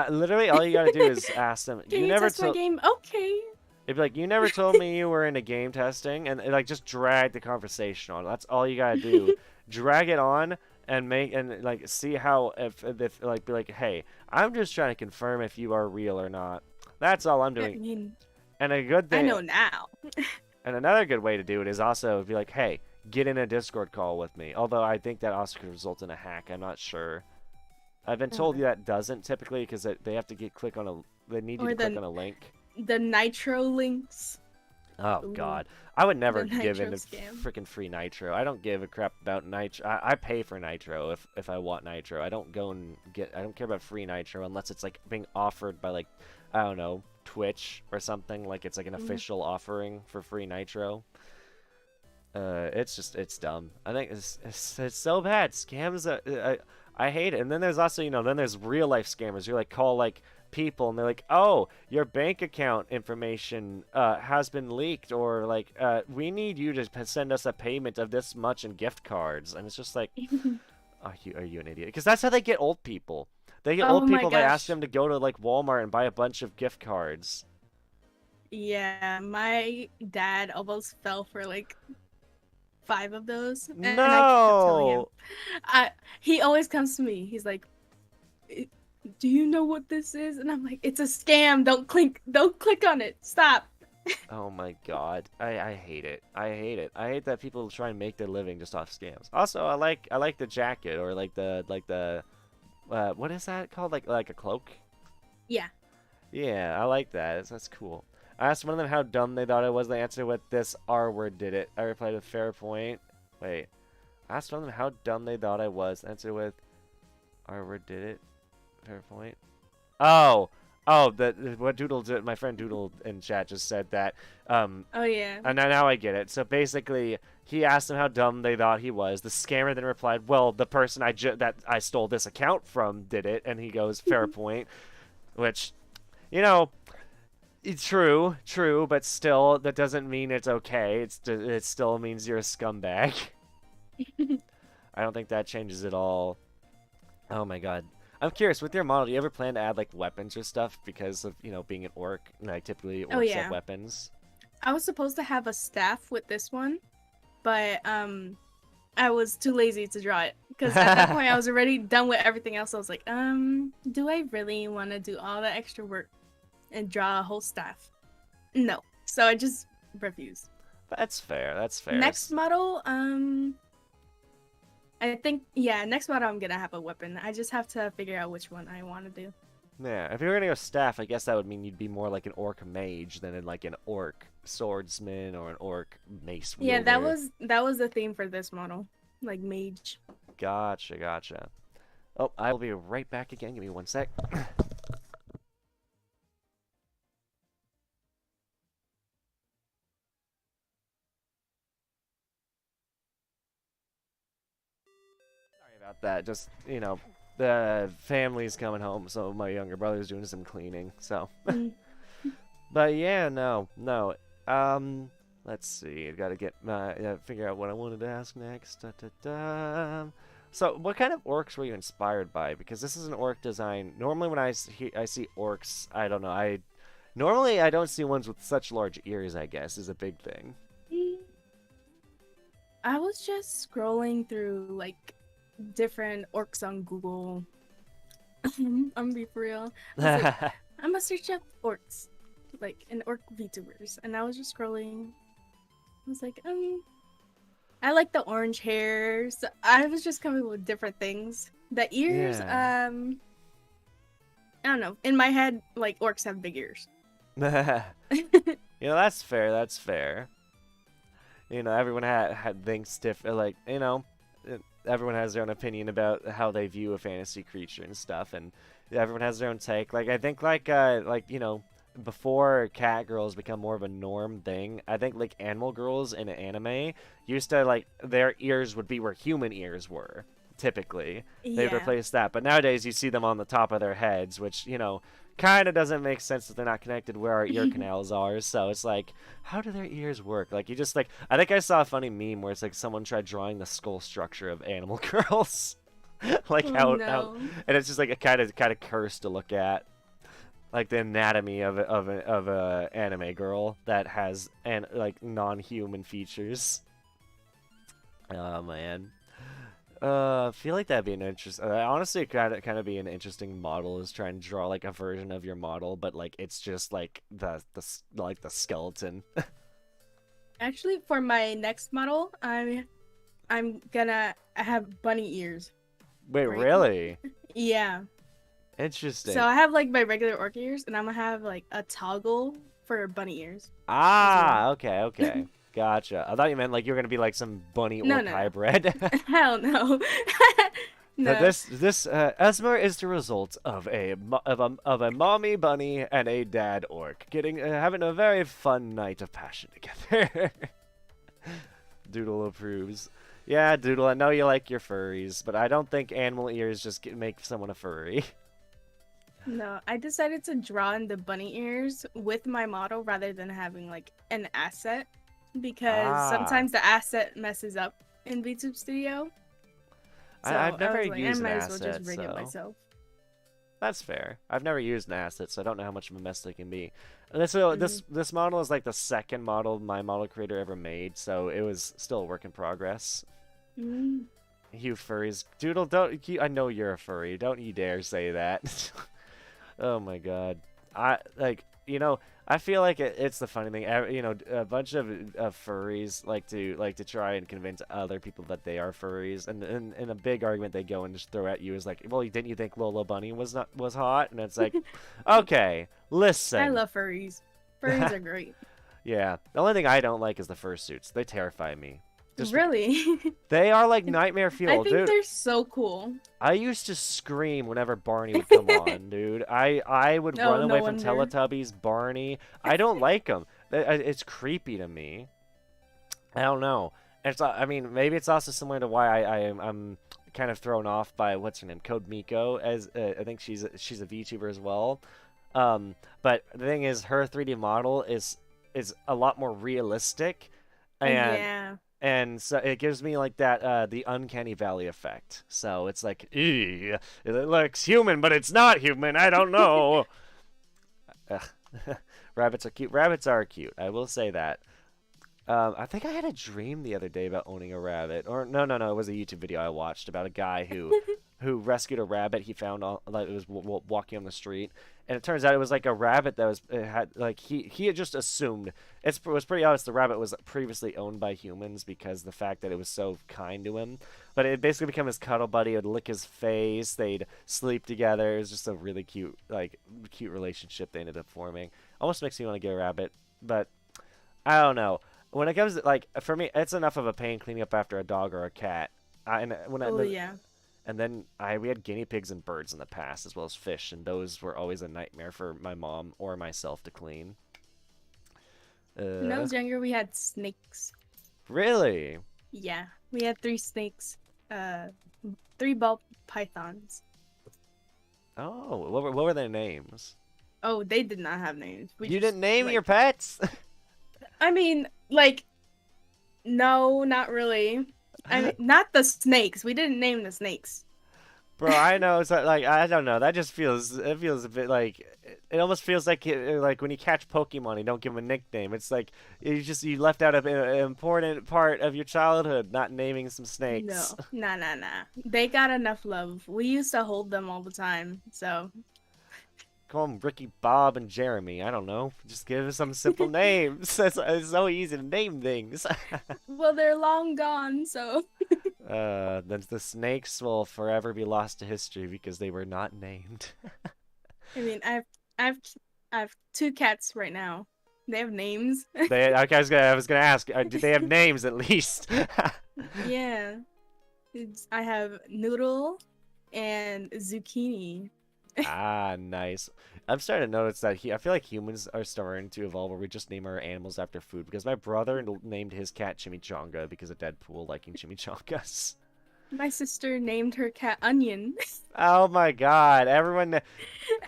Literally, all you gotta do is ask them. Can You you never test my told. game? Okay. It'd be like, you never told me you were into game testing, and like just drag the conversation on. That's all you gotta do. Drag it on and make and like see how if like be like, hey, I'm just trying to confirm if you are real or not. That's all I'm I doing. mean, And a good I thing, know now. and another good way to do it is also be like, hey, get in a Discord call with me. Although I think that also could result in a hack. I'm not sure. I've been told Uh, that doesn't typically because they have to click on a they need you or to click on a link. the nitro links. Oh Ooh, God, I would the never give nitro in to scam. freaking free nitro. I don't give a crap about nitro. I pay for nitro if I want nitro. I don't go and get. I don't care about free nitro unless it's like being offered by like I don't know Twitch or something. Like it's like an Mm. official offering for free nitro. It's dumb. I think it's so bad. Scams. I hate it. And then there's also then there's real life scammers. You like call like people and they're like, oh, your bank account information has been leaked, or like we need you to send us a payment of this much in gift cards. And it's just like, are you an idiot? Because that's how they get old people. They get Oh old my people. They ask gosh. them to go to like Walmart and buy a bunch of gift cards. Yeah, my dad almost fell for like 5 of those, and I kept telling him. No. I he always comes to me. He's like, "Do you know what this is?" And I'm like, "It's a scam. Don't click on it. Stop." Oh my God, I hate it. I hate it. I hate that people try and make their living just off scams. Also, I like the jacket or like the what is that called? Like a cloak? Yeah. Yeah, I like that. That's cool. I asked one of them how dumb they thought it was. They answered with this R word did it. I replied with fair point. Wait. I asked one of them how dumb they thought I was. Answered with R word did it. Fair point. Oh. Oh, that what Doodle did, my friend Doodle in chat just said that. Oh yeah. And now I get it. So basically, he asked them how dumb they thought he was. The scammer then replied, "Well, the person that I stole this account from did it." And he goes, "Fair point," which, you know, it's true, but still, that doesn't mean it's okay. It still means you're a scumbag. I don't think that changes at all. Oh my god. I'm curious, with your model, do you ever plan to add like weapons or stuff because of, being an orc? Like typically Oh orcs have yeah. weapons. I was supposed to have a staff with this one, but I was too lazy to draw it because at that point I was already done with everything else. I was like, do I really want to do all that extra work and draw a whole staff? No. So I just refused. That's fair. That's fair. Next model, I think, yeah, next model I'm gonna have a weapon. I just have to figure out which one I want to do. Yeah, if you were gonna go staff, I guess that would mean you'd be more like an orc mage than like an orc swordsman or an orc mace wielder. Yeah, that was the theme for this model, like mage. Gotcha. Oh, I will be right back again. Give me one sec. Sorry about that. Just, the family's coming home, so my younger brother's doing some cleaning, so. Mm. But yeah, no. Let's see. I gotta get figure out what I wanted to ask next. So, what kind of orcs were you inspired by? Because this is an orc design. Normally, when I see orcs, I don't know. Normally I don't see ones with such large ears. I guess is a big thing. I was just scrolling through like different orcs on Google. I'm gonna be for real. I was like, I'm gonna search up orcs, like and orc VTubers, and I was just scrolling. I was like, I like the orange hair. So I was just coming up with different things. The ears, Yeah. I don't know. In my head, like orcs have big ears. That's fair. That's fair. Everyone thinks different. Like, everyone has their own opinion about how they view a fantasy creature and stuff, and everyone has their own take. Like, I think, before cat girls become more of a norm thing, I think, like, animal girls in anime used to, like, their ears would be where human ears were, typically. They'd Yeah. replace that. But nowadays, you see them on the top of their heads, which, kind of doesn't make sense that they're not connected where our ear canals are. So it's like, how do their ears work? Like, you just, like, I think I saw a funny meme where it's like someone tried drawing the skull structure of animal girls. Like, Oh, how, no. and it's just like a kind of cursed to look at. Like the anatomy of a anime girl that has like non-human features. Oh man. I feel like that'd be an interesting. Honestly, it kind of be an interesting model is trying to draw like a version of your model, but like it's just like the skeleton. Actually, for my next model, I'm gonna have bunny ears. Wait, Right. really? Yeah. Interesting. So I have like my regular orc ears, and I'm gonna have like a toggle for bunny ears. Ah, okay. Gotcha. I thought you meant like you were gonna be like some bunny No, orc no. hybrid. Hell no. No. But this Ezmer is the result of a mommy bunny and a dad orc having a very fun night of passion together. Doodle approves. Yeah, Doodle, I know you like your furries, but I don't think animal ears just make someone a furry. No, I decided to draw in the bunny ears with my model rather than having like an asset because sometimes the asset messes up in VTube Studio. So I've never was like, used I might an as well asset, just rig it so myself. that's fair. I've never used an asset, so I don't know how much of a mess they can be. And this model is like the second model my model creator ever made, so it was still a work in progress. Mm. You furries, Doodle, I know you're a furry. Don't you dare say that. Oh my god. I feel like it's the funny thing. A bunch of furries like to try and convince other people that they are furries, and in a big argument they go and just throw at you is like, well, didn't you think Lola Bunny was hot? And it's like, okay, listen. I love furries. Furries are great. Yeah. The only thing I don't like is the fursuits. They terrify me. Just Really? they are like nightmare I fuel, think dude. they're so cool. I used to scream whenever Barney would come on, dude. I would run Oh, no away from wonder. Teletubbies, Barney. I don't like them. It's creepy to me. I don't know. I mean, maybe it's also similar to why I'm kind of thrown off by what's her name, Code Miko, as I think she's a VTuber as well. But the thing is, her 3D model is a lot more realistic, and Yeah. so it gives me like that the uncanny valley effect. So it's like, "Ew, it looks human, but it's not human. I don't know." Ugh. Rabbits are cute. Rabbits are cute. I will say that. I think I had a dream the other day about owning a rabbit. Or no, no, no. It was a YouTube video I watched about a guy who rescued a rabbit he found on, like, it was walking on the street, and it turns out it was like a rabbit that was it had like he had just assumed it was pretty obvious the rabbit was previously owned by humans because the fact that it was so kind to him. But it basically became his cuddle buddy. It would lick his face. They'd sleep together. It was just a really cute relationship they ended up forming. Almost makes me want to get a rabbit, but I don't know. When it comes to, like, for me, it's enough of a pain cleaning up after a dog or a cat. Oh, yeah. And then we had guinea pigs and birds in the past, as well as fish, and those were always a nightmare for my mom or myself to clean. When I was younger, we had snakes. Really? Yeah. We had 3 snakes. 3 ball pythons. Oh, what were their names? Oh, they did not have names. You didn't name your pets? I mean, like, no, not really. I mean, not the snakes. We didn't name the snakes. Bro, I know. It's like I don't know. That just feels it feels a bit like it almost feels like like when you catch Pokemon, you don't give them a nickname. It's like you left out an important part of your childhood, not naming some snakes. No, nah. They got enough love. We used to hold them all the time, so. Call them Ricky, Bob, and Jeremy. I don't know. Just give them some simple names. It's so easy to name things. Well, they're long gone, so. Then the snakes will forever be lost to history because they were not named. I mean, I've 2 cats right now. They have names. Okay, I was gonna ask. Did they have names at least? Yeah. I have Noodle and Zucchini. Ah, nice. I'm starting to notice that I feel like humans are starting to evolve where we just name our animals after food. Because my brother named his cat Chimichanga because of Deadpool liking chimichangas. My sister named her cat Onion. Oh my God! Everyone,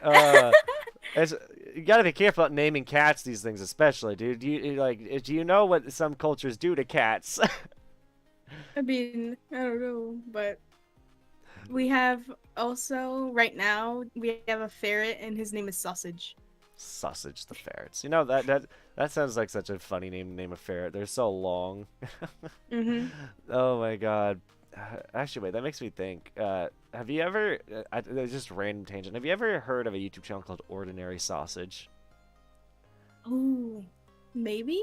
you gotta be careful about naming cats these things, especially, dude. Do you know what some cultures do to cats? I mean, I don't know, but we have also, right now, we have a ferret and his name is Sausage. Sausage the ferrets. You know that sounds like such a funny name a ferret. They're so long. Mm-hmm. Oh my God. Actually, wait. That makes me think. Have you ever? Just a random tangent. Have you ever heard of a YouTube channel called Ordinary Sausage? Oh, maybe?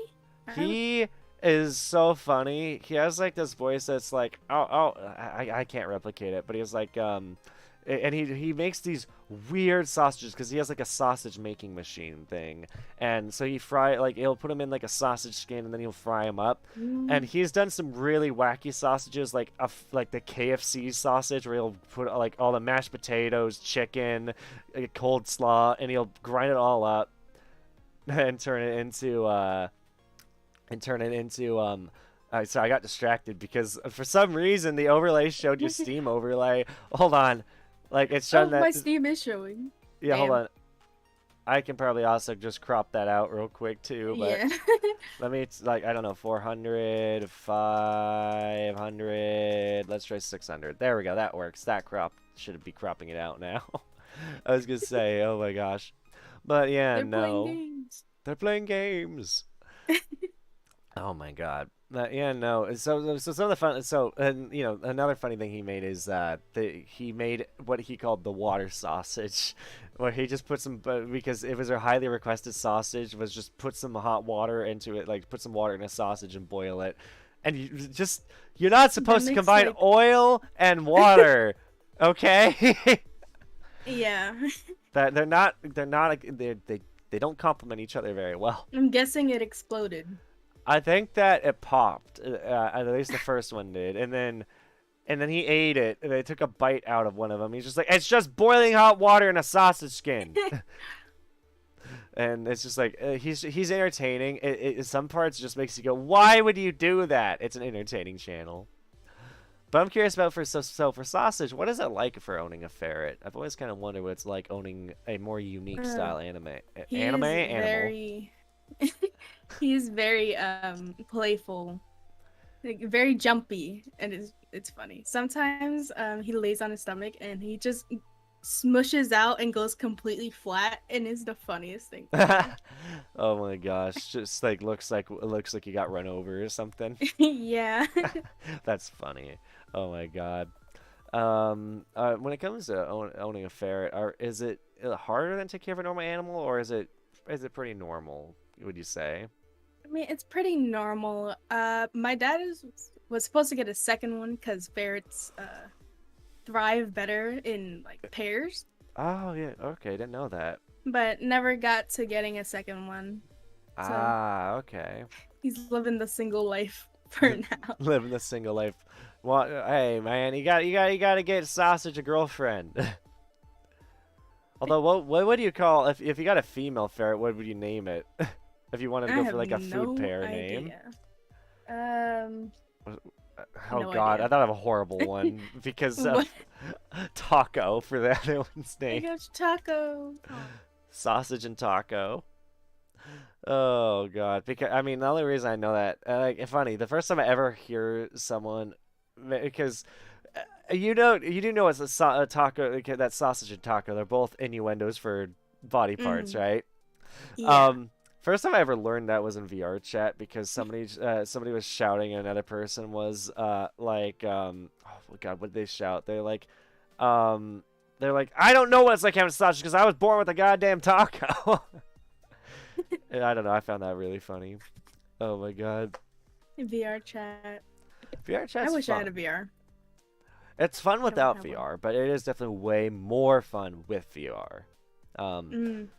He is so funny. He has like this voice that's like, I can't replicate it, but he has like and he makes these weird sausages because he has like a sausage making machine thing, and so he'll put them in like a sausage skin and then he'll fry them up. And he's done some really wacky sausages like the KFC sausage where he'll put like all the mashed potatoes, chicken, cold slaw, and he'll grind it all up and turn it into sorry, I got distracted because for some reason the overlay showed your Steam overlay. Hold on. Like it's showing that my Steam is showing. Yeah, Damn. hold on. I can probably also just crop that out real quick too, but Yeah. let me I don't know, 400, 500, let's try 600. There we go. That works. That crop should be cropping it out now. I was going to say, oh my gosh. But yeah, They're no. playing games. They're playing games. Oh my God. Yeah, no. So some of the fun. So and you know another funny thing he made is he made what he called the water sausage, where he just put some because it was a highly requested sausage was just put some hot water into it, like put some water in a sausage and boil it, and you're not supposed to combine like... oil and water, okay? Yeah. That they don't complement each other very well. I'm guessing it exploded. I think that it popped. At least the first one did, and then he ate it, and they took a bite out of one of them. He's just like, it's just boiling hot water in a sausage skin. And it's just like he's entertaining. Some parts just makes you go, why would you do that? It's an entertaining channel. But I'm curious about for sausage, what is it like for owning a ferret? I've always kind of wondered what it's like owning a more unique style He's animal. very he's very playful, like very jumpy, and it's funny. Sometimes he lays on his stomach and he just smushes out and goes completely flat, and is the funniest thing. Oh my gosh, just like looks like you got run over or something. Yeah. That's funny. Oh my god. When it comes to owning a ferret, is it harder than taking care of a normal animal, or is it pretty normal? Would you say? I mean, it's pretty normal. My dad was supposed to get a second one because ferrets thrive better in like pairs, Oh yeah, okay, didn't know that. but never got to getting a second one. So Ah, okay. he's living the single life for now. Living the single life. Well, hey man, you gotta get Sausage a girlfriend. Although, what do you call if you got a female ferret? What would you name it? If you wanted to I go have for like a no food pair name? idea. Um, Oh no God, idea. I thought of a horrible one because of What? Taco for the other one's I name. got taco. Sausage and Taco. Oh God, because I mean the only reason I know that, like, it's funny. The first time I ever hear someone, because you do know it's a taco, like, that sausage and taco. They're both innuendos for body parts, Mhm. right? Yeah. Um, First time I ever learned that was in VR chat because somebody was shouting and another person was oh God, what did they shout? They're like, I don't know what it's like having sausage because I was born with a goddamn taco. And I don't know, I found that really funny. Oh my God, VR chat. VR I chat's wish I had a fun. VR. It's fun I don't without have one. VR, but it is definitely way more fun with VR. Um, Mm.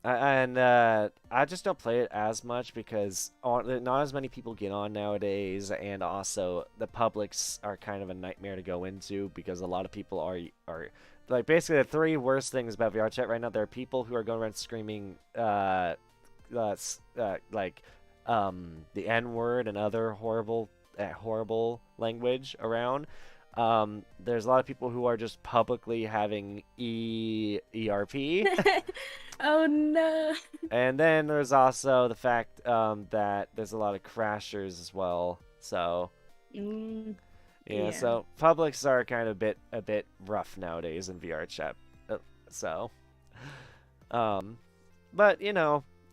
I just don't play it as much because not as many people get on nowadays, and also the publics are kind of a nightmare to go into because a lot of people are like basically the three worst things about VR chat right now. There are people who are going around screaming like the N word and other horrible language around. There's a lot of people who are just publicly having ERP. Oh no. And then there's also the fact that there's a lot of crashers as well. So Mm. yeah, Yeah. so publics are kind of a bit rough nowadays in VR chat. So, um, but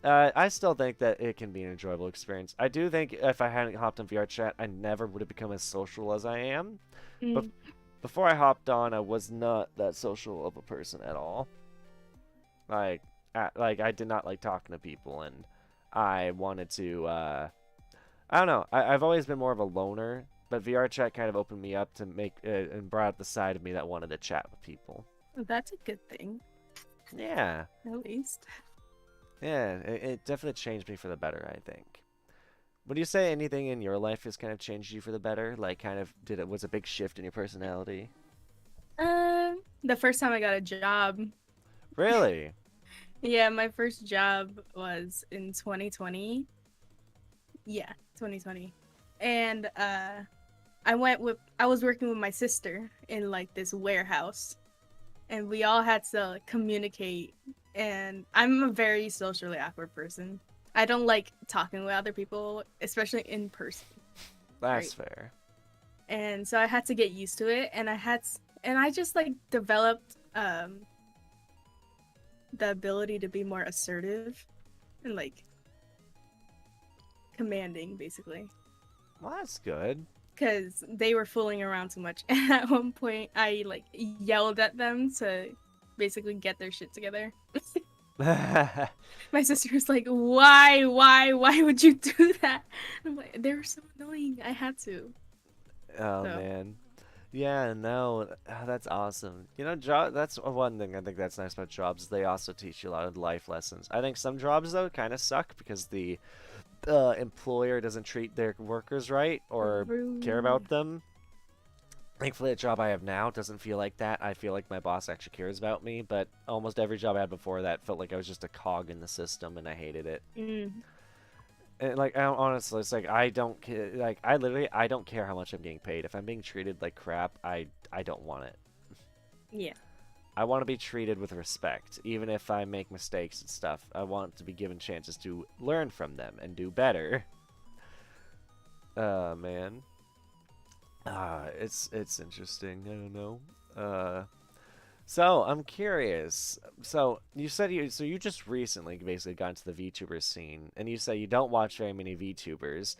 I still think that it can be an enjoyable experience. I do think if I hadn't hopped on VR chat, I never would have become as social as I am. But Mm. before I hopped on, I was not that social of a person at all. Like I did not like talking to people, and I wanted to. I don't know. I've always been more of a loner, but VR chat kind of opened me up to make and brought out the side of me that wanted to chat with people. That's a good thing, Yeah, at least. yeah. It definitely changed me for the better, I think. Would you say anything in your life has kind of changed you for the better? Like, kind of was a big shift in your personality? The first time I got a job. Really? Yeah, my first job was in 2020. Yeah, 2020. And I was working with my sister in like this warehouse, and we all had to communicate, and I'm a very socially awkward person. I don't like talking with other people, especially in person. That's Right. fair. And so I had to get used to it, and I just like developed the ability to be more assertive and like commanding, basically, Well, that's good. because they were fooling around too much. And at one point I like yelled at them to basically get their shit together. My sister was like, why would you do that? I'm like, they were so annoying, I had to. Oh So man. Yeah, no, that's awesome. You know, job that's one thing I think that's nice about jobs. They also teach you a lot of life lessons. I think some jobs though kind of suck because the employer doesn't treat their workers right or care True. about them. Thankfully, the job I have now doesn't feel like that. I feel like my boss actually cares about me, but almost every job I had before that felt like I was just a cog in the system and I hated it. Mm, And like honestly, it's like I don't like I literally I don't care how much I'm getting paid. If I'm being treated like crap, I don't want it. yeah. I want to be treated with respect, even if I make mistakes and stuff. I want to be given chances to learn from them and do better. Man. It's interesting. I don't know. So I'm curious. So you said you just recently basically got into the VTuber scene, and you say you don't watch very many VTubers.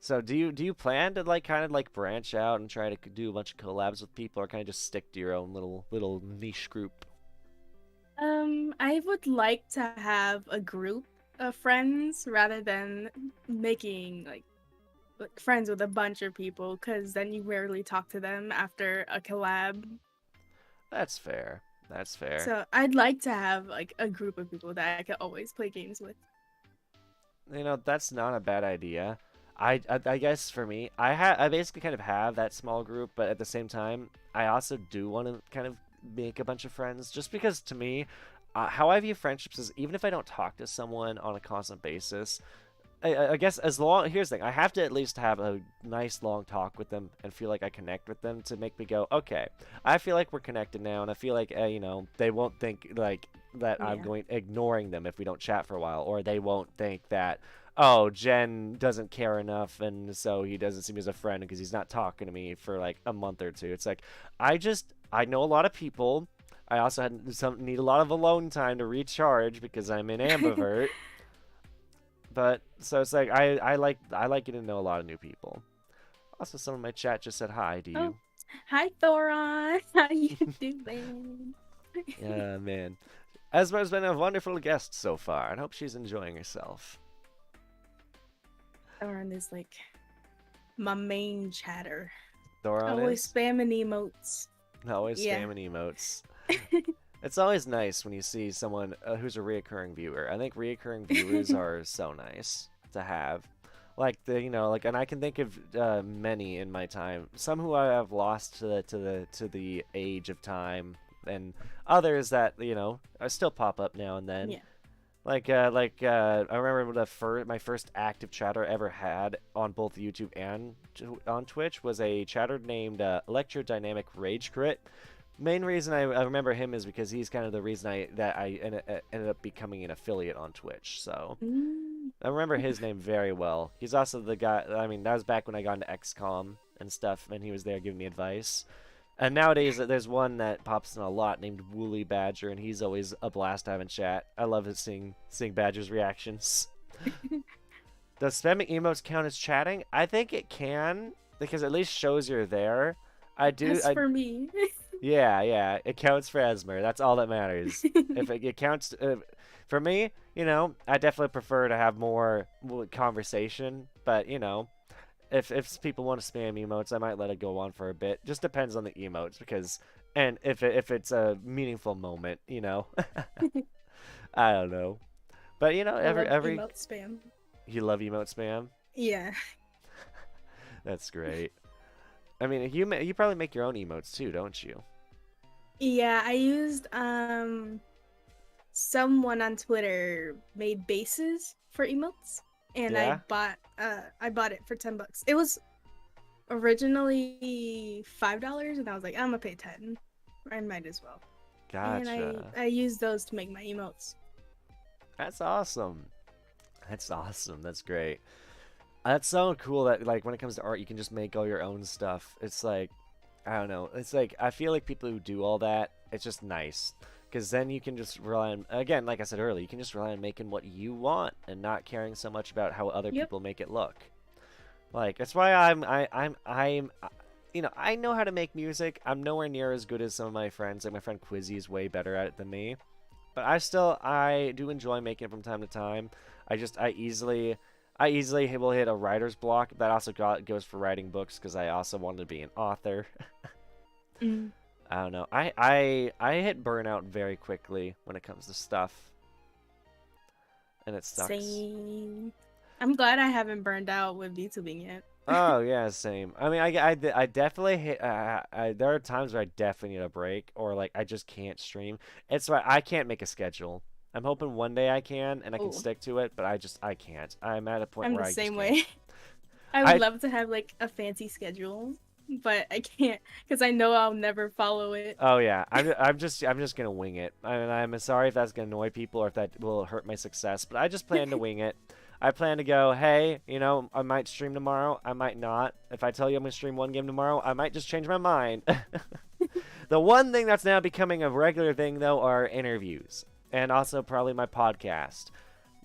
So do you plan to like kind of like branch out and try to do a bunch of collabs with people, or kind of just stick to your own little niche group? I would like to have a group of friends rather than making like friends with a bunch of people, because then you rarely talk to them after a collab. That's fair. That's fair. So I'd like to have like a group of people that I could always play games with. You know, that's not a bad idea. I guess for me, I basically kind of have that small group, but at the same time, I also do want to kind of make a bunch of friends, just because to me, how I view friendships is even if I don't talk to someone on a constant basis, I guess as long here's the thing, I have to at least have a nice long talk with them and feel like I connect with them to make me go, okay, I feel like we're connected now, and I feel like they won't think like that I'm Yeah. going ignoring them if we don't chat for a while, or they won't think that oh Jen doesn't care enough and so he doesn't see me as a friend because he's not talking to me for like a month or two. It's like I know a lot of people. I also need a lot of alone time to recharge because I'm in ambivert. But so it's like I like getting to know a lot of new people. Also, some of my chat just said hi to Oh, you. hi Thoron. How you doing? Yeah, man. Ezmer's been a wonderful guest so far, and hope she's enjoying herself. Thoron is like my main chatter. Doron Always is spamming emotes. always Yeah. spamming emotes. It's always nice when you see someone who's a reoccurring viewer. I think reoccurring viewers are so nice to have. Like like, and I can think of many in my time. Some who I have lost to the age of time, and others that still pop up now and then. Yeah. I remember my first active chatter I ever had on both YouTube and on Twitch was a chatter named Electrodynamic Rage Crit. Main reason I remember him is because he's kind of the reason I ended up becoming an affiliate on Twitch. So Mm. I remember his name very well. He's also the guy. I mean, that was back when I got into XCOM and stuff, and he was there giving me advice. And nowadays, there's one that pops in a lot named Woolly Badger, and he's always a blast to have in chat. I love seeing Badger's reactions. Does spamming emotes count as chatting? I think it can, because at least shows you're there. I do. As for me. Yeah, it counts for Ezmer. That's all that matters. If it counts for me, I definitely prefer to have more conversation. But if people want to spam emotes, I might let it go on for a bit. Just depends on the emotes because, and if it's a meaningful moment, I don't know. But I every love every emote spam. you love emote spam. Yeah. That's great. I mean, you probably make your own emotes too, don't you? Yeah, I used someone on Twitter made bases for emotes, and Yeah. I bought it for $10. It was originally $5, and I was like, I'm gonna pay 10. I might as well. And Gotcha. I used those to make my emotes. That's awesome. That's awesome. That's great. That's so cool that like when it comes to art, you can just make all your own stuff. It's like I don't know. It's like I feel like people who do all that, it's just nice because then you can just rely on again, like I said earlier, you can just rely on making what you want and not caring so much about how other Yep. people make it look. Like that's why I know how to make music. I'm nowhere near as good as some of my friends. Like my friend Quizzy is way better at it than me. But I do enjoy making it from time to time. I easily I easily will hit a writer's block. That also goes for writing books because I also wanted to be an author. Mm, I don't know. I hit burnout very quickly when it comes to stuff, and it sucks. same. I'm glad I haven't burned out with VTubing yet. Oh yeah, same. I mean, I definitely hit. There are times where I definitely need a break, or like I just can't stream. It's why I can't make a schedule. I'm hoping one day I can and I can Oh, stick to it, but I can't. I'm at a point I'm where the I just same can't. way. I would I love to have like a fancy schedule, but I can't because I know I'll never follow it. Oh yeah, I'm just gonna wing it. And I'm sorry if that's gonna annoy people or if that will hurt my success, but I just plan to wing it. I plan to go, hey, I might stream tomorrow, I might not. If I tell you I'm gonna stream one game tomorrow, I might just change my mind. The one thing that's now becoming a regular thing though are interviews, and also probably my podcast.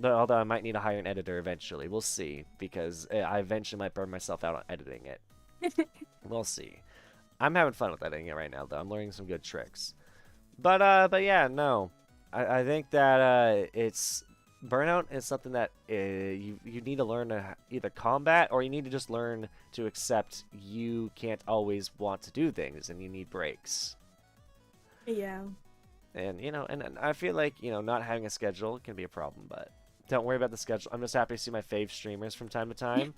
Although I might need to hire an editor eventually, we'll see because I eventually might burn myself out on editing it. We'll see. I'm having fun with editing it right now, though. I'm learning some good tricks. But yeah, no. I think that it's burnout is something that you need to learn to either combat or you need to just learn to accept you can't always want to do things and you need breaks. Yeah. And I feel like not having a schedule can be a problem, but don't worry about the schedule. I'm just happy to see my fave streamers from time to time.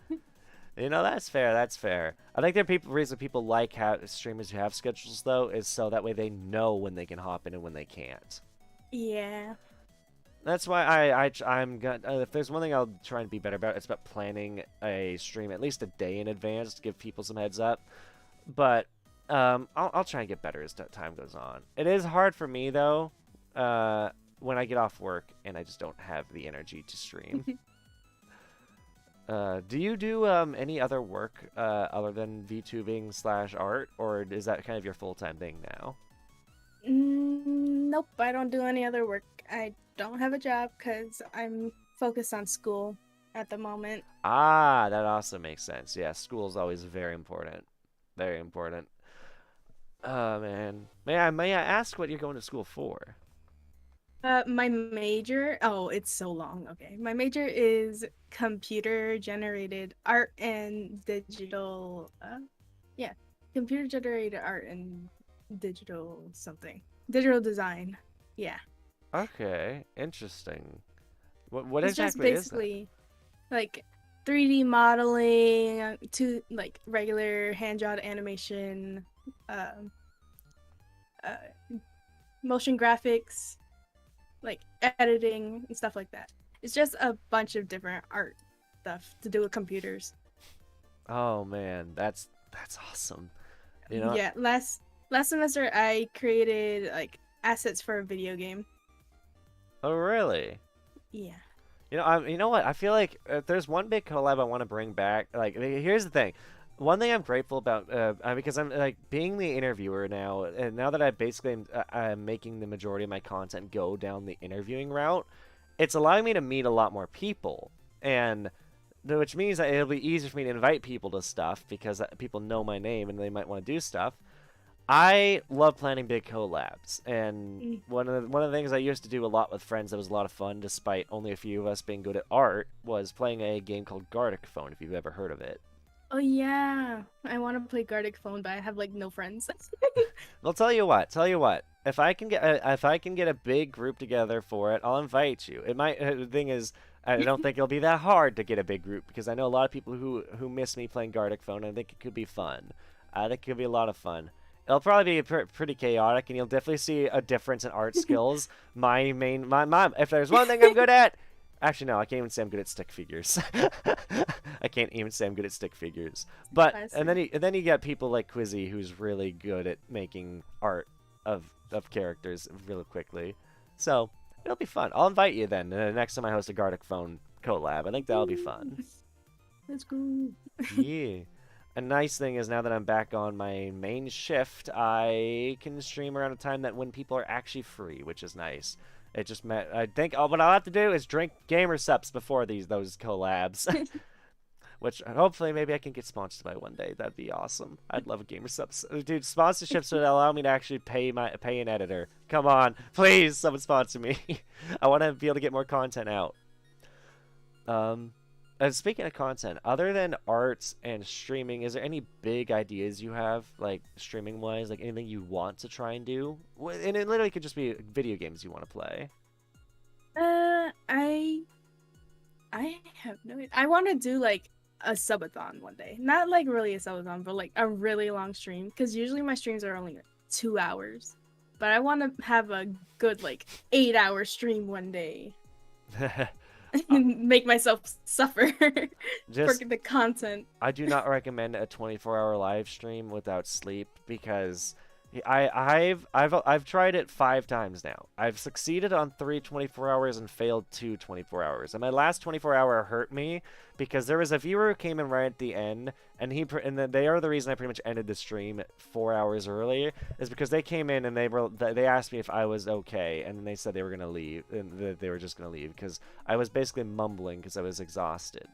That's fair. That's fair. I think the reason people like streamers who have schedules though is so that way they know when they can hop in and when they can't. Yeah. That's why I'm gonna. If there's one thing I'll try and be better about, it's about planning a stream at least a day in advance to give people some heads up. But I'll try and get better as time goes on. It is hard for me though, when I get off work and I just don't have the energy to stream. Do you do any other work other than VTubing/art, or is that kind of your full-time thing now? Nope, I don't do any other work. I don't have a job because I'm focused on school at the moment. Ah, that also makes sense. Yeah, school is always very important. Very important. Oh man, may I ask what you're going to school for? My major, oh, it's so long. Okay. My major is computer generated art and digital, yeah, computer generated art and digital something. Digital design. Yeah. Okay, interesting. What It's just exactly is that? basically like 3D modeling, to like regular hand-drawn animation, um, uh, motion graphics, like editing and stuff like that. It's just a bunch of different art stuff to do with computers. Oh man, that's awesome. You know, Yeah, last semester I created like assets for a video game. oh really? Yeah. You know what? I feel like if there's one big collab I want to bring back. Like, here's the thing. One thing I'm grateful about, because I'm like being the interviewer now, and now that I basically I'm making the majority of my content go down the interviewing route, it's allowing me to meet a lot more people, and which means that it'll be easier for me to invite people to stuff because people know my name and they might want to do stuff. I love planning big collabs, and Mm. one of the things I used to do a lot with friends that was a lot of fun, despite only a few of us being good at art, was playing a game called Gartic Phone. If you've ever heard of it, Oh yeah, I want to play Gartic Phone, but I have like no friends. I'll tell you what. Tell you what. If I can get a big group together for it, I'll invite you. It might. The thing is, I don't think it'll be that hard to get a big group because I know a lot of people who miss me playing Gartic Phone, and I think it could be fun. I think it could be a lot of fun. It'll probably be pretty chaotic, and you'll definitely see a difference in art skills. My if there's one thing I'm good at, actually no, I can't even say I'm good at stick figures. I can't even say I'm good at stick figures. But and Classic. then you get people like Quizzy who's really good at making art of characters really quickly. So it'll be fun. I'll invite you then next time I host a Gartic Phone collab. I think that'll be fun. Let's go. Yeah. A nice thing is now that I'm back on my main shift, I can stream around a time that when people are actually free, which is nice. It just meant I think what I'll have to do is drink gamer subs before those collabs, which hopefully maybe I can get sponsored by one day. That'd be awesome. I'd love a gamer subs, dude. Sponsorships would allow me to actually pay an editor. Come on, please, someone sponsor me. I want to be able to get more content out. Um, Speaking of content, other than arts and streaming, is there any big ideas you have, like streaming wise, like anything you want to try and do? And it literally could just be video games you want to play. Uh, I I have no idea. I want to do like a subathon one day. Not like really a subathon, but like a really long stream. Because usually my streams are only like 2 hours. But I want to have a good like 8 hour stream one day. And make myself suffer for Just the content. I do not recommend a 24-hour live stream without sleep because I've tried it 5 times now. I've succeeded on 3 24 hours and failed 2 24 hours. And my last 24 hour hurt me because there was a viewer who came in right at the end, and then they are the reason I pretty much ended the stream 4 hours early is because they came in and they asked me if I was okay, and then they said they were gonna leave and they were just gonna leave because I was basically mumbling because I was exhausted.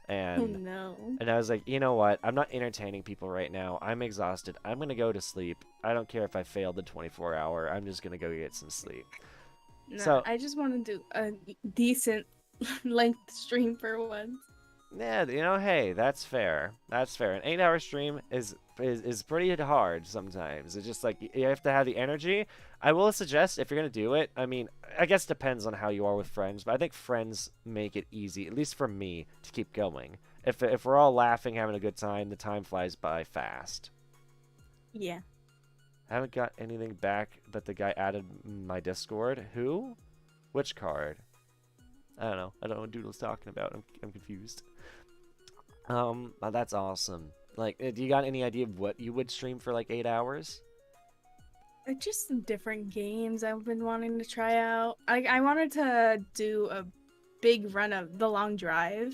Oh And no. and I was like, you know what? I'm not entertaining people right now. I'm exhausted. I'm going to go to sleep. I don't care if I failed the 24-hour. I'm just going to go get some sleep. No, So, I just want to do a decent length stream for once. yeah, hey, that's fair. That's fair. An 8-hour stream is pretty hard sometimes. It's just like you have to have the energy. I will suggest if you're going to do it, I mean, I guess it depends on how you are with friends, but I think friends make it easy, at least for me, to keep going. If we're all laughing, having a good time, the time flies by fast. Yeah. I haven't got anything back, but the guy added my Discord. Who? Which card? I don't know. I don't know what Doodle's talking about. I'm confused. That's awesome. Like, do you got any idea of what you would stream for like 8 hours? Just some different games I've been wanting to try out. I wanted to do a big run of The Long Drive.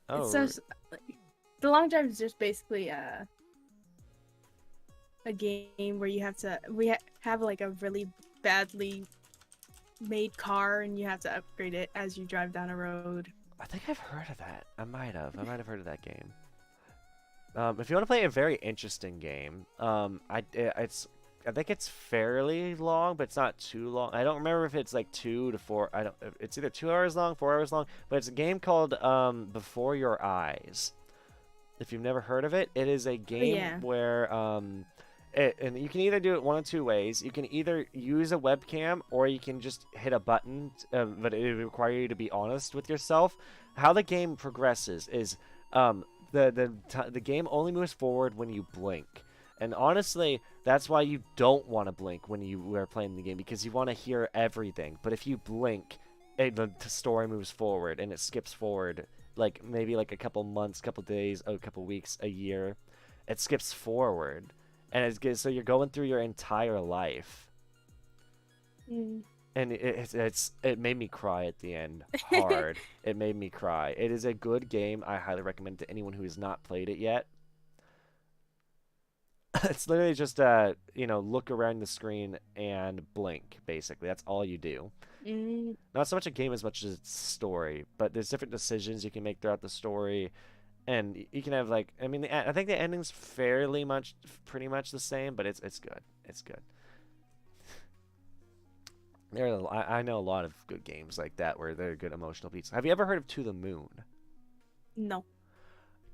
Oh, It's just like, The Long Drive is just basically a game where you have to have like a really badly made car and you have to upgrade it as you drive down a road. I think I've heard of that. I might have heard of that game. If you want to play a very interesting game, I think it's fairly long, but it's not too long. I don't remember if it's like 2 to 4. I don't. It's either 2 hours long, 4 hours long, but it's a game called Before Your Eyes. If you've never heard of it, it is a game Yeah. where and you can either do it one of two ways. You can either use a webcam or you can just hit a button, but it would require you to be honest with yourself. How the game progresses is the game only moves forward when you blink. And honestly, that's why you don't want to blink when you are playing the game, because you want to hear everything. But if you blink, the story moves forward and it skips forward, like maybe like a couple months, couple days, a couple weeks, a year. It skips forward. And so you're going through your entire life, Mm. and it made me cry at the end hard. It made me cry. It is a good game. I highly recommend it to anyone who has not played it yet. It's literally just look around the screen and blink. Basically, that's all you do. Mm. Not so much a game as much as it's story, but there's different decisions you can make throughout the story. And you can have like, I mean, I think the ending's pretty much the same, but it's good. It's good. I know a lot of good games like that where they're good emotional beats. Have you ever heard of To the Moon? No.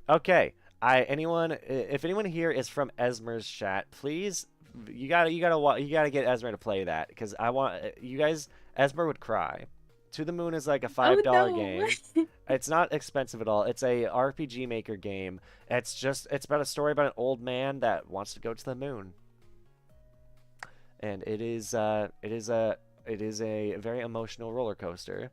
Okay, if anyone here is from Ezmer's chat, please, you gotta get Ezmer to play that because I want you guys. Ezmer would cry. To the Moon is like a Oh $5 game. no. It's not expensive at all. It's a RPG Maker game. It's about a story about an old man that wants to go to the moon. And it is a very emotional roller coaster.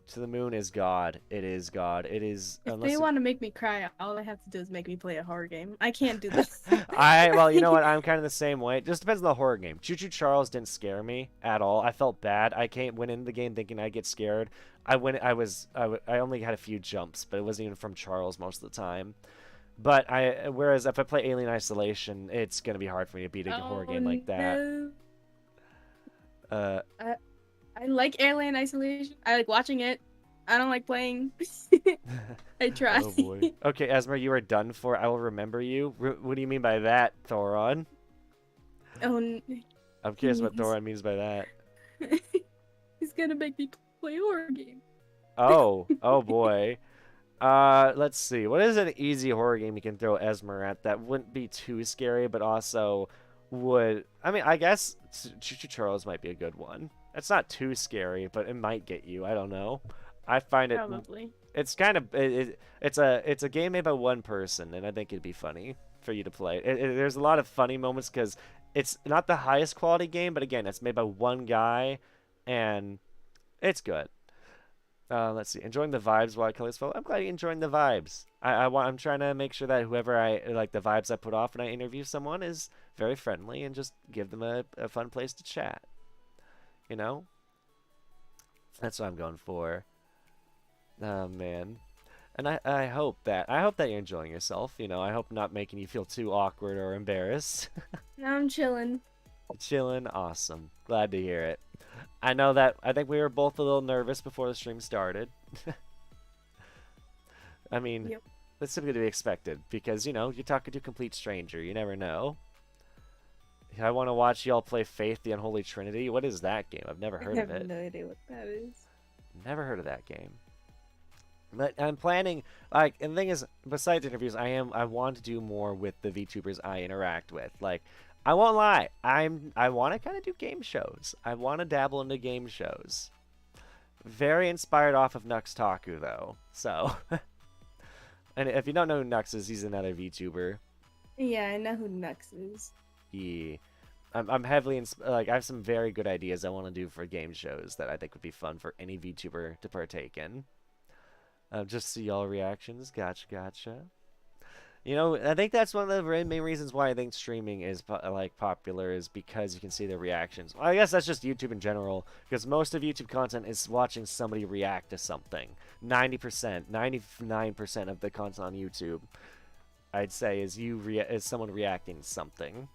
To the Moon is God. It is God. It is If they want to make me cry, all I have to do is make me play a horror game. I can't do this. well, you know what? I'm kind of the same way. It just depends on the horror game. Choo Choo Charles didn't scare me at all. I felt bad. Went into the game thinking I'd get scared. I only had a few jumps, but it wasn't even from Charles most of the time. But whereas if I play Alien Isolation, it's gonna be hard for me to beat a horror game like that. No. Uh, I like Alien Isolation. I like watching it. I don't like playing. I try. oh boy. Okay, Esmer, you are done for. I will remember you. What do you mean by that, Thoron? Oh, I'm curious what Jeez. Thoron means by that. he's gonna make me play a horror game. Oh boy. Let's see. What is an easy horror game you can throw Ezmer at that wouldn't be too scary, but also would... I mean, I guess Choo might be a good one. It's not too scary, but it might get you. I don't know. I find it... Probably. It's kind of... it's a game made by one person, and I think it'd be funny for you to play. There's a lot of funny moments because it's not the highest quality game, but again, it's made by one guy, and it's good. Let's see. Enjoying the vibes while Kelly's fellow. I'm glad you're enjoying the vibes. I'm trying to make sure that whoever I like the vibes I put off when I interview someone is very friendly and just give them a fun place to chat. You know? That's what I'm going for. Oh man. And I hope that you're enjoying yourself. You know, I hope not making you feel too awkward or embarrassed. Now I'm chilling. Chilling, awesome. Glad to hear it. I think we were both a little nervous before the stream started. I mean, Yep. that's simply to be expected because, you know, you're talking to a complete stranger. You never know. I want to watch y'all play Faith, the Unholy Trinity. What is that game? I've never heard I of have it. no idea what that is. Never heard of that game. But I'm planning, like, and the thing is, besides interviews, I want to do more with the VTubers I interact with. Like, I won't lie, I want to kind of do game shows. I want to dabble into game shows. Very inspired off of Nux Taku, though. So, and if you don't know who Nux is, he's another VTuber. Yeah, I know who Nux is. I'm heavily like I have some very good ideas I want to do for game shows that I think would be fun for any VTuber to partake in. Just see y'all reactions. Gotcha. You know, I think that's one of the main reasons why I think streaming is popular is because you can see the reactions. Well, I guess that's just YouTube in general, because most of YouTube content is watching somebody react to something. 90%, 99% of the content on YouTube, I'd say, is someone reacting to something.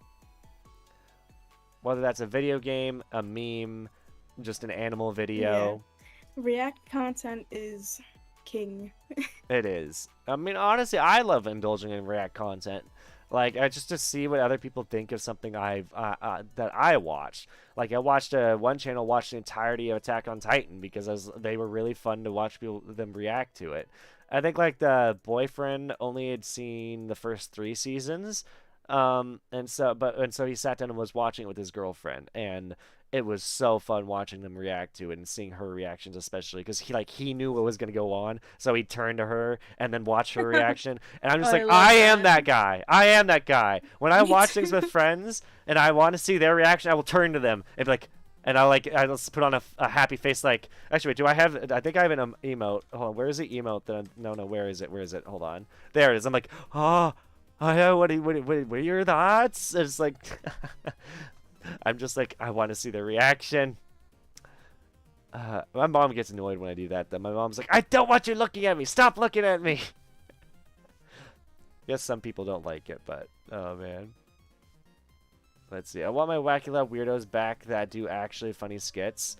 Whether that's a video game, a meme, just an animal video. Yeah. React content is king. It is. I mean, honestly, I love indulging in React content. Like, just to see what other people think of something that I watched. Like, I watched one channel watch the entirety of Attack on Titan because they were really fun to watch them react to it. I think like the boyfriend only had seen the first 3 seasons, and so he sat down and was watching it with his girlfriend, and it was so fun watching them react to it and seeing her reactions, especially because he knew what was going to go on, so he turned to her and then watched her reaction. And I'm just like, I am that guy. I am that guy. When I watch things with friends and I want to see their reaction, I will turn to them and be like, and I'll just put on a happy face. Like, actually, wait, I think I have an emote. Hold on, where is the emote? No, where is it? Whold on. There it is. I'm like, oh yeah, what are your thoughts? It's like, I'm just like, I want to see the reaction. My mom gets annoyed when I do that, though. My mom's like, I don't want you looking at me. Stop looking at me. Guess some people don't like it, but, oh, man. Let's see. I want my Wacky Lab weirdos back that do actually funny skits.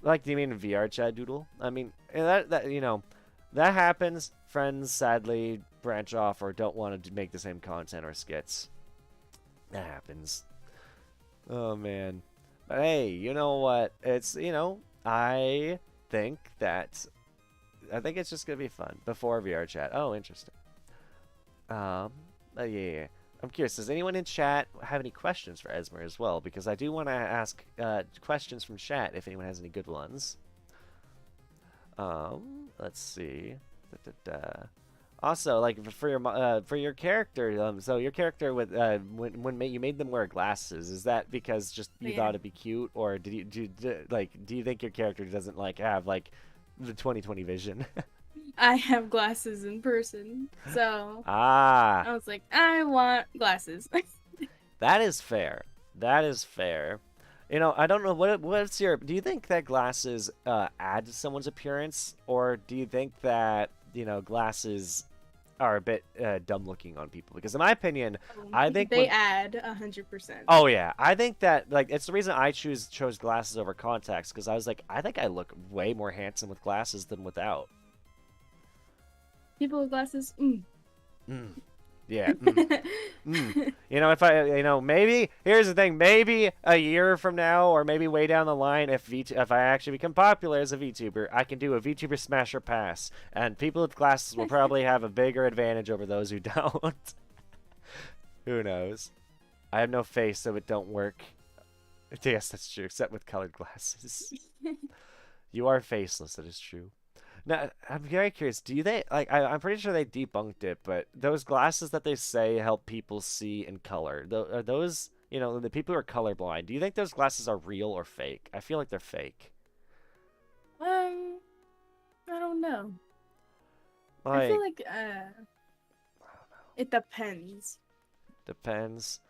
Like, do you mean VR chat doodle? I mean, you know, that happens. Friends, sadly, branch off or don't want to make the same content or skits. That happens. Oh, man. But hey, you know what? It's, you know, I think it's just going to be fun before VR chat. Oh, interesting. Yeah. I'm curious, does anyone in chat have any questions for Ezmer as well? Because I do want to ask questions from chat if anyone has any good ones. Let's see. Also, like for your character, so your character with when you made them wear glasses, is that because just you thought it'd be cute, or do you think your character doesn't like have like the 20/20 vision? I have glasses in person, so I was like, I want glasses. That is fair. That is fair. You know, I don't know what's your. Do you think that glasses add to someone's appearance, or do you think that glasses are a bit dumb looking on people? Because in my opinion, I think they add 100%. Oh yeah, I think that it's the reason I chose glasses over contacts, because I was like, I think I look way more handsome with glasses than without. People with glasses, Yeah. You know, if I, you know, maybe here's the thing. Maybe a year from now, or maybe way down the line, if I actually become popular as a VTuber, I can do a VTuber Smasher Pass, and people with glasses will probably have a bigger advantage over those who don't. Who knows? I have no face, so it don't work. Yes, that's true, except with colored glasses. You are faceless, that is true. Now, I'm very curious. Do they like? I'm pretty sure they debunked it, but those glasses that they say help people see in color, are those, you know, the people who are colorblind? Do you think those glasses are real or fake? I feel like they're fake. Um, I don't know. I feel Like, like it depends. depends.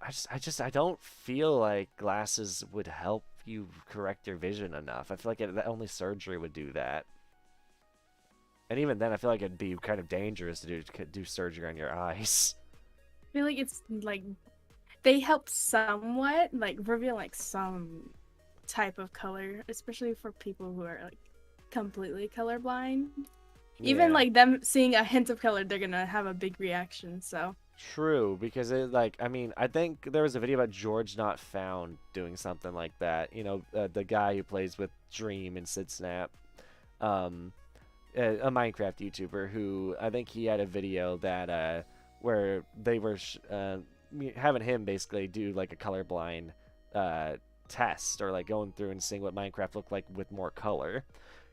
I don't feel like glasses would help you correct your vision enough. I feel like only surgery would do that. And even then, I feel like it'd be kind of dangerous to do surgery on your eyes. I feel like it's like they help somewhat, like reveal like some type of color, especially for people who are like completely colorblind. Even Yeah. like them seeing a hint of color, they're gonna have a big reaction. So True, because it like I mean I think there was a video about George Not Found doing something like that. You know, the guy who plays with Dream and Sid Snap, um, a Minecraft YouTuber who I think he had a video that where they were having him basically do like a colorblind test or like going through and seeing what Minecraft looked like with more color.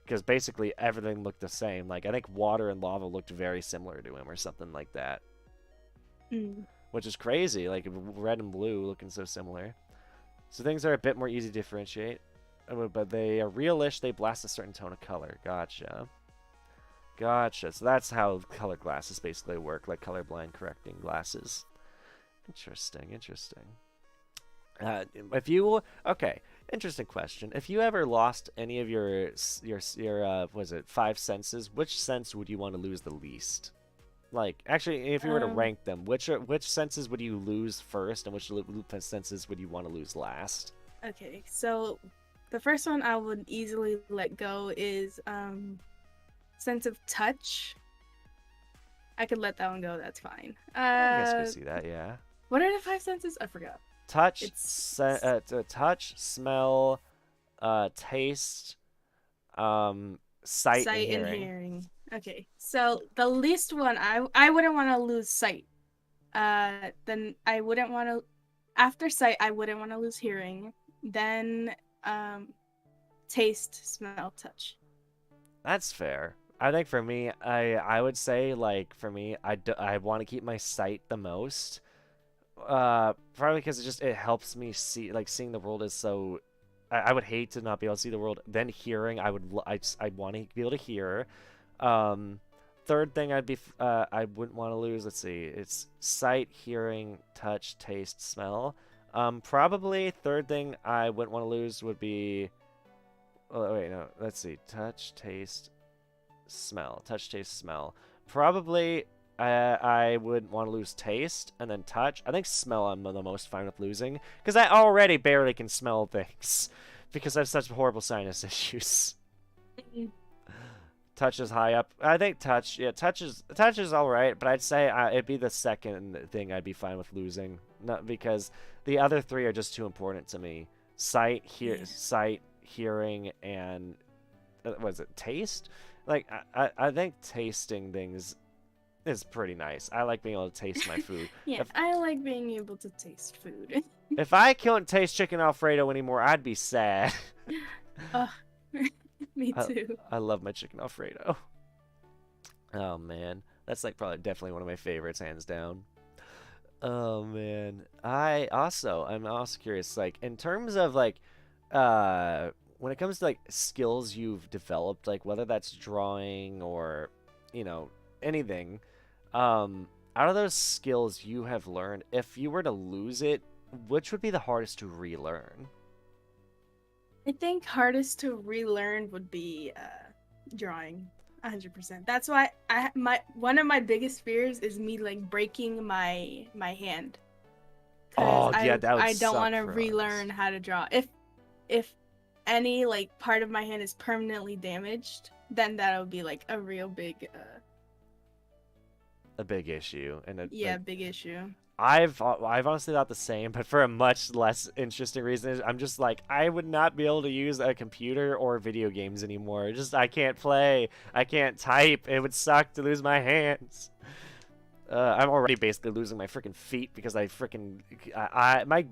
Because basically everything looked the same. Like I think water and lava looked very similar to him or something like that. mm. Which is crazy, like red and blue looking so similar. So things are a bit more easy to differentiate, but they are realish. They blast a certain tone of color. Gotcha. Gotcha. So that's how color glasses basically work, like colorblind correcting glasses. Interesting. Interesting. If you okay, interesting question. If you ever lost any of your was it five senses, which sense would you want to lose the least? Like, actually, if you were to Um, rank them, which senses would you lose first, and which senses would you want to lose last? okay, so the first one I would easily let go is sense of touch. I could let that one go. That's fine. I guess I could see that. Yeah. What are the five senses? I forgot. Touch, It's touch, smell, taste, sight, and sight and hearing. hearing. Okay, so the least one I wouldn't want to lose sight. Then I wouldn't want to after sight I wouldn't want to lose hearing. Then taste, smell, touch. That's fair. I think for me, I would say like for me, I want to keep my sight the most. Probably because it helps me see, like, seeing the world is so. I would hate to not be able to see the world. Then hearing, I want to be able to hear. Um, third thing I wouldn't want to lose. Let's see, it's sight, hearing, touch, taste, smell. Probably third thing I wouldn't want to lose would be. Oh wait, no. Let's see, touch, taste, smell. Touch, taste, smell. Probably I would want to lose taste and then touch. I think smell I'm the most fine with losing because I already barely can smell things because I have such horrible sinus issues. Touch is high up. I think touch, yeah, touch is all right, but I'd say it'd be the second thing I'd be fine with losing, not because the other three are just too important to me. Sight, hearing, and was it taste? Like I think tasting things is pretty nice. I like being able to taste my food. Yeah, If I like being able to taste food. if I couldn't taste chicken Alfredo anymore, I'd be sad. Oh, me I, too. I love my chicken Alfredo. Oh man, that's like probably definitely one of my favorites, hands down. Oh man, I'm also curious, like in terms of like, when it comes to like skills you've developed, like whether that's drawing or, you know, anything, out of those skills you have learned, if you were to lose it, which would be the hardest to relearn? I think hardest to relearn would be drawing. 100%. That's why my one of my biggest fears is me like breaking my hand because Oh yeah, that would I don't suck want to for relearn us. how to draw. If any like part of my hand is permanently damaged, then that would be like a real big a big issue, and Yeah, big issue. I've honestly thought the same, but for a much less interesting reason. I'm just like, I would not be able to use a computer or video games anymore. Just I can't play, I can't type. It would suck to lose my hands. I'm already basically losing my freaking feet because I freaking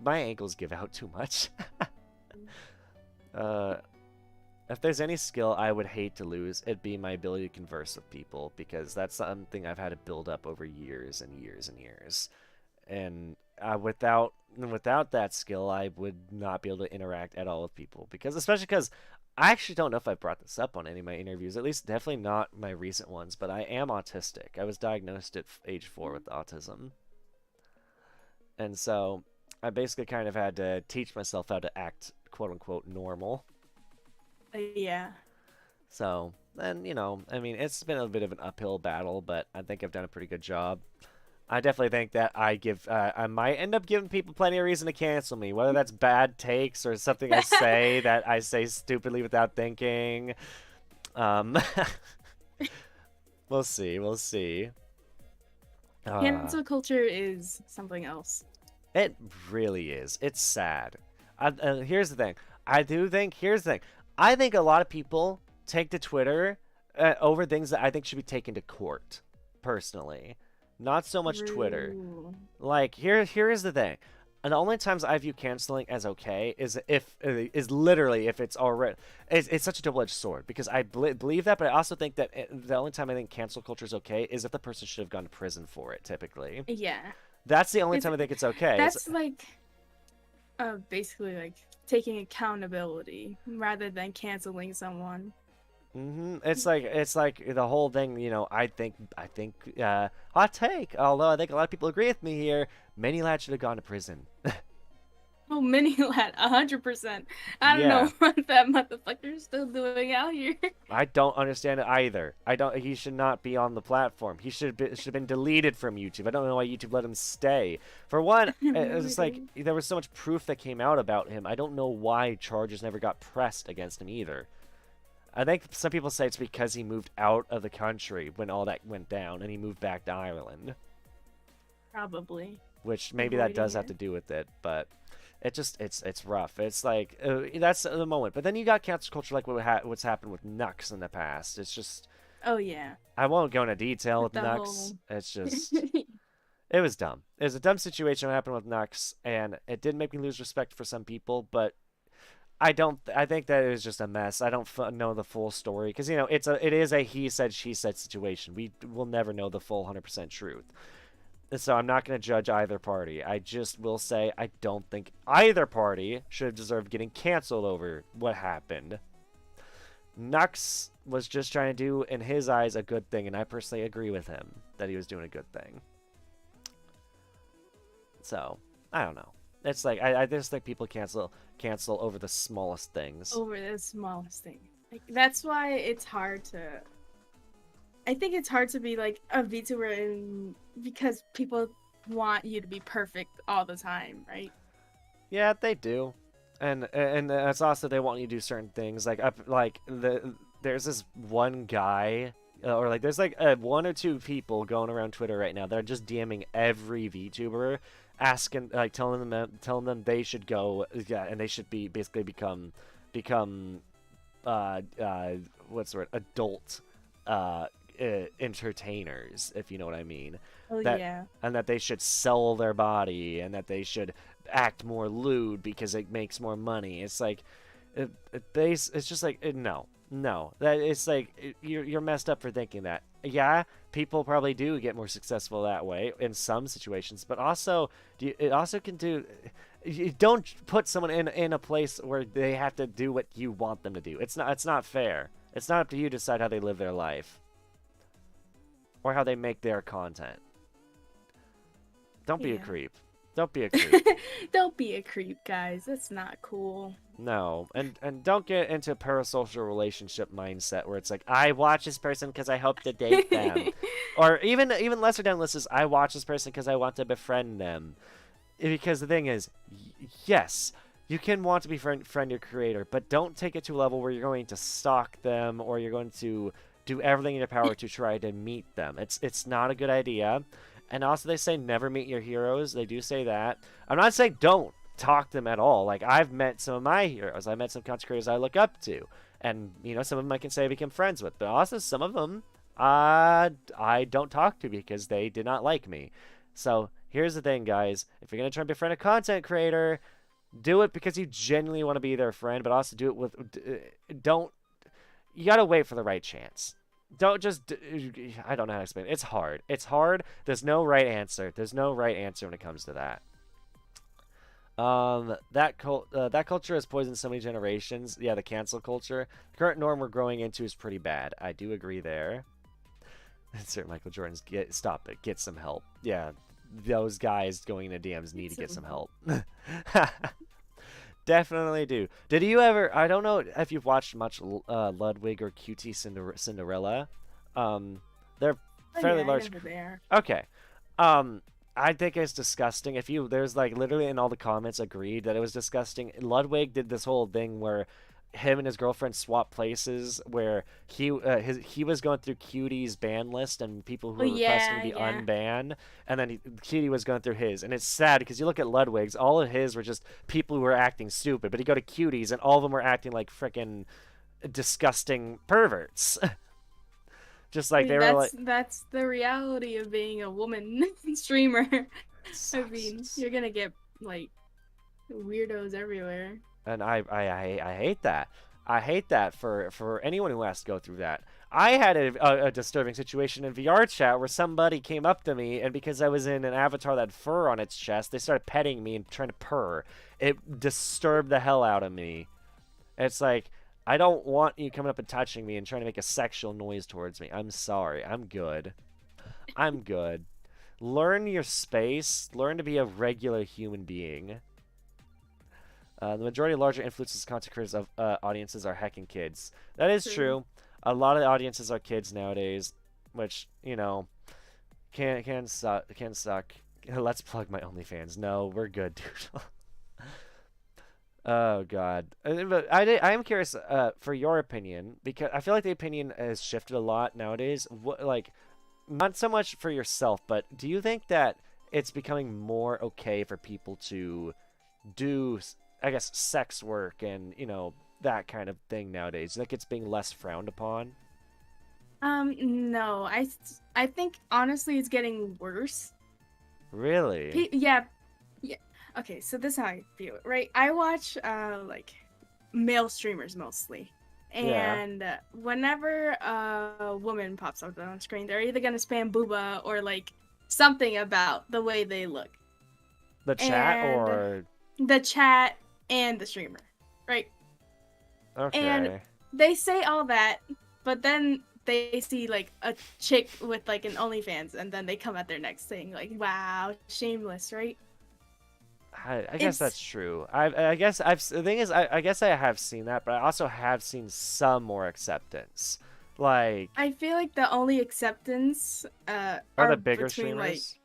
my ankles give out too much. uh, if there's any skill I would hate to lose, it'd be my ability to converse with people, because that's something I've had to build up over years and years and years. And without that skill, I would not be able to interact at all with people, because especially because I actually don't know if I brought this up on any of my interviews, at least definitely not my recent ones, but I am autistic. I was diagnosed at age 4 with autism. And so I basically kind of had to teach myself how to act quote unquote normal. Yeah. So, and I mean, it's been a bit of an uphill battle, but I think I've done a pretty good job. I definitely think that I might end up giving people plenty of reason to cancel me, whether that's bad takes or something I say that I say stupidly without thinking. Um, we'll see, we'll see. Cancel culture is something else. It really is. It's sad. Here's the thing. Here's the thing. I think a lot of people take to Twitter over things that I think should be taken to court, personally. Not so much Twitter. Like, here is the thing. And the only times I view canceling as okay is literally if it's already it's such a double-edged sword, because I believe that, but I also think that the only time I think cancel culture is okay is if the person should have gone to prison for it. Typically, yeah, that's the only time I think it's okay. That's like, basically like taking accountability rather than canceling someone. It's like the whole thing, I think hot take, although I think a lot of people agree with me here, Mini Lad should have gone to prison. Oh, Mini Lad, 100%. I don't know what that motherfucker's still doing out here. I don't understand it either. He should not be on the platform. He should have been deleted from YouTube. I don't know why YouTube let him stay. For one, it was like there was so much proof that came out about him. I don't know why charges never got pressed against him either. I think some people say it's because he moved out of the country when all that went down, and he moved back to Ireland. Probably. Which maybe that does have to do with it, but it's rough. It's like that's the moment. But then you got cancel culture like what's happened with Nux in the past. It's just. Oh yeah. I won't go into detail with Nux. It's just. It was dumb. It was a dumb situation that happened with Nux, and it did make me lose respect for some people, but. I think that it was just a mess. I don't know the full story because it is a he said she said situation. We will never know the full 100% truth. And so I'm not going to judge either party. I just will say I don't think either party should have deserved getting canceled over what happened. Nux was just trying to do, in his eyes, a good thing, and I personally agree with him that he was doing a good thing. So, I don't know. It's like I just think people cancel over the smallest things. Over the smallest thing. Like, that's why it's hard to. I think it's hard to be like a VTuber because people want you to be perfect all the time, right? Yeah, they do, and that's also they want you to do certain things. There's this one guy. Or like there's like one or two people going around Twitter right now that are just DMing every VTuber, asking like telling them they should go, and they should become what's the word, adult entertainers, if you know what I mean. Oh yeah. And that they should sell their body, and that they should act more lewd because it makes more money. It's like it's just like no, that it's like you're messed up for thinking that. Yeah, people probably do get more successful that way in some situations, but also it also can do. You don't put someone in a place where they have to do what you want them to do. It's not fair. It's not up to you to decide how they live their life or how they make their content. Don't be a creep. Don't be a creep. Don't be a creep, guys. That's not cool. No, and don't get into a parasocial relationship mindset where it's like, I watch this person because I hope to date them. Or even lesser down list is, I watch this person because I want to befriend them. Because the thing is, yes, you can want to befriend your creator, but don't take it to a level where you're going to stalk them or you're going to do everything in your power to try to meet them. It's not a good idea. And also they say never meet your heroes. They do say that. I'm not saying don't talk to them at all. Like I've met some of my heroes. I met some content creators I look up to. And you know, some of them I can say I became friends with. But also some of them I don't talk to because they did not like me. So here's the thing, guys. If you're gonna try and befriend a content creator, do it because you genuinely want to be their friend, but also do it with don't you gotta wait for the right chance. Don't just I don't know how to explain it. It's hard. It's hard. There's no right answer. There's no right answer when it comes to that. That culture has poisoned so many generations. Yeah, the cancel culture. The current norm we're growing into is pretty bad. I do agree there. Sir Michael Jordan's stop it. Get some help. Yeah, those guys going into DMs need to get some help. Definitely do. Did you ever? I don't know if you've watched much Ludwig or QT Cinderella. They're Oh fairly yeah, I large. know who they are. Okay. I think it's disgusting. If you there's like literally in all the comments agreed that it was disgusting. Ludwig did this whole thing where him and his girlfriend swapped places where he was going through Cutie's ban list and people who Oh were requesting to yeah, be yeah. unbanned, and then Cutie was going through his, and it's sad because you look at Ludwig's, all of his were just people who were acting stupid, but you go to Cutie's and all of them were acting like freaking disgusting perverts. Just I like they mean, were like, that's the reality of being a woman streamer. it I mean, sucks. you're gonna get like weirdos everywhere. And I hate that. I hate that for anyone who has to go through that. I had a disturbing situation in VR chat where somebody came up to me, and because I was in an avatar that had fur on its chest, they started petting me and trying to purr. It disturbed the hell out of me. It's like, I don't want you coming up and touching me and trying to make a sexual noise towards me. I'm sorry. I'm good. I'm good. Learn your space. Learn to be a regular human being. The majority of larger influences content creators of audiences are hecking kids. That is True. true. A lot of the audiences are kids nowadays, which you know can suck. Can suck. Let's plug my OnlyFans. No, we're good, dude. Oh God. But I am curious for your opinion because I feel like the opinion has shifted a lot nowadays. What like not so much for yourself, but do you think that it's becoming more okay for people to do I guess sex work and that kind of thing nowadays? Like it's being less frowned upon. No, I think honestly it's getting worse. Really? Yeah, yeah. Okay, so this is how I view it, right? I watch like male streamers mostly. Yeah. And whenever a woman pops up on screen, they're either gonna spam booba or like something about the way they look. The chat And or the chat and the streamer, right? And okay. they say all that, but then they see like a chick with like an OnlyFans, and then they come at their next saying like, "Wow, shameless," right? I guess It's that's true. I guess the thing is I guess I have seen that, but I also have seen some more acceptance. Like I feel like the only acceptance are are the bigger between like streamers?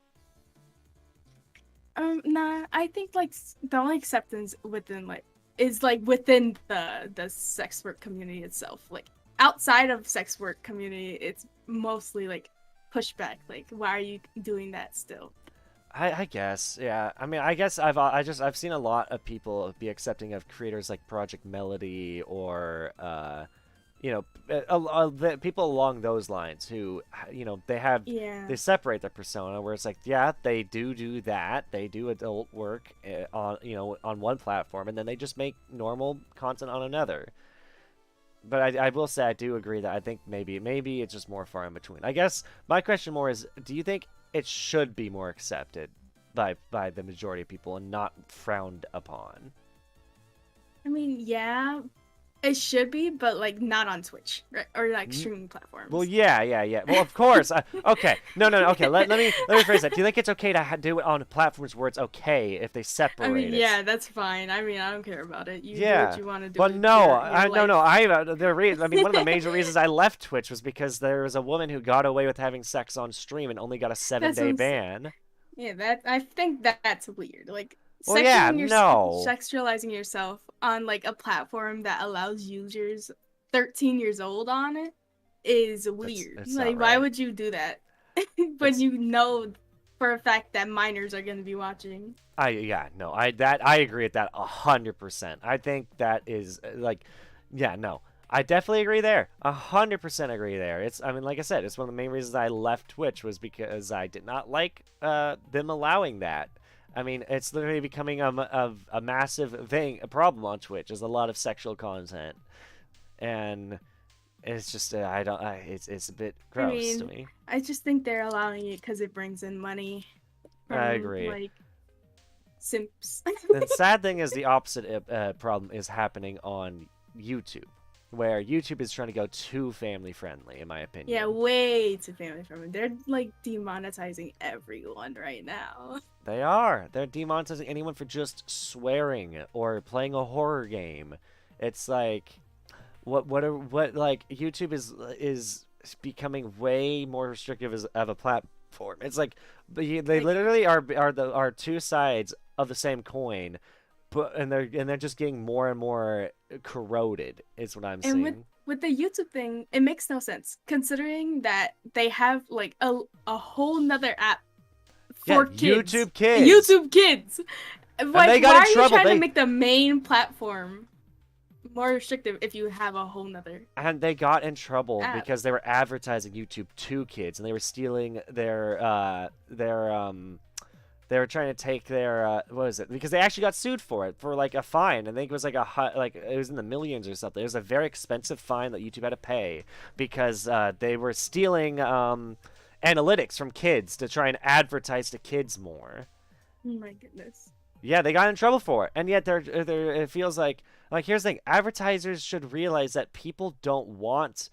nah, I think like the only acceptance within like is like within the sex work community itself. Like outside of sex work community, it's mostly like pushback. Like, why are you doing that still? I guess, yeah. I mean, I guess I've seen a lot of people be accepting of creators like Project Melody or the people along those lines who Yeah. they separate their persona where it's like yeah they do that they do adult work on one platform and then they just make normal content on another. But I will say I do agree that I think maybe it's just more far in between. I guess my question more is, do you think it should be more accepted by the majority of people and not frowned upon? I mean, yeah, it should be, but like not on Twitch, right? Or like N- streaming Well, platforms. yeah. Well, of course. Okay. No. Okay. Let me rephrase that. Do you think it's okay to do it on platforms where it's okay if they I mean, separate it? yeah, that's fine. I mean, I don't care about it. You do what Yeah. you want to do Well, with no, your no, no. life. I mean, one of the major reasons I left Twitch was because there was a woman who got away with having sex on stream and only got a seven That's what day I'm saying. ban. Yeah, that I think that's weird. Like Well, yeah, sexualizing your no. sexualizing yourself on like a platform that allows users 13 years old on it is weird. It's not Like, why right. would you do that when It's you know for a fact that minors are going to be watching? yeah, no, I agree with that 100%. I think that is like, yeah, no, I definitely agree there. 100% agree there. It's, I mean, like I said, it's one of the main reasons I left Twitch was because I did not like them allowing that. I mean, it's literally becoming a massive thing, a problem on Twitch. There's a lot of sexual content, and it's just I don't, it's a bit I gross to mean, me. I just think they're allowing it because it brings in money I from agree. like simps. The sad thing is the opposite problem is happening on YouTube, where YouTube is trying to go too family friendly, in my Yeah, opinion. way too family friendly. They're like demonetizing everyone right now. They are. They're demonetizing anyone for just swearing or playing a horror game. It's like what like YouTube is becoming way more restrictive as of a platform. It's like they Like, literally are two sides of the same coin, but and they're just getting more and more corroded. Is what I'm and seeing. with the YouTube thing, it makes no sense considering that they have like a whole nother app Yeah, for kids. YouTube Kids, YouTube Kids. and Like, they got why in are you trouble. trying to They make the main platform more restrictive if you have a whole nother And they got in trouble app? because they were advertising YouTube to kids, and they were stealing they were trying to take their what is it? Because they actually got sued for it for like a fine. I think it was like like it was in the millions or something. It was a very expensive fine that YouTube had to pay because they were stealing analytics from kids to try and advertise to kids more. Oh my goodness. Yeah, they got in trouble for it, and yet they're it feels like here's the thing: advertisers should realize that people don't want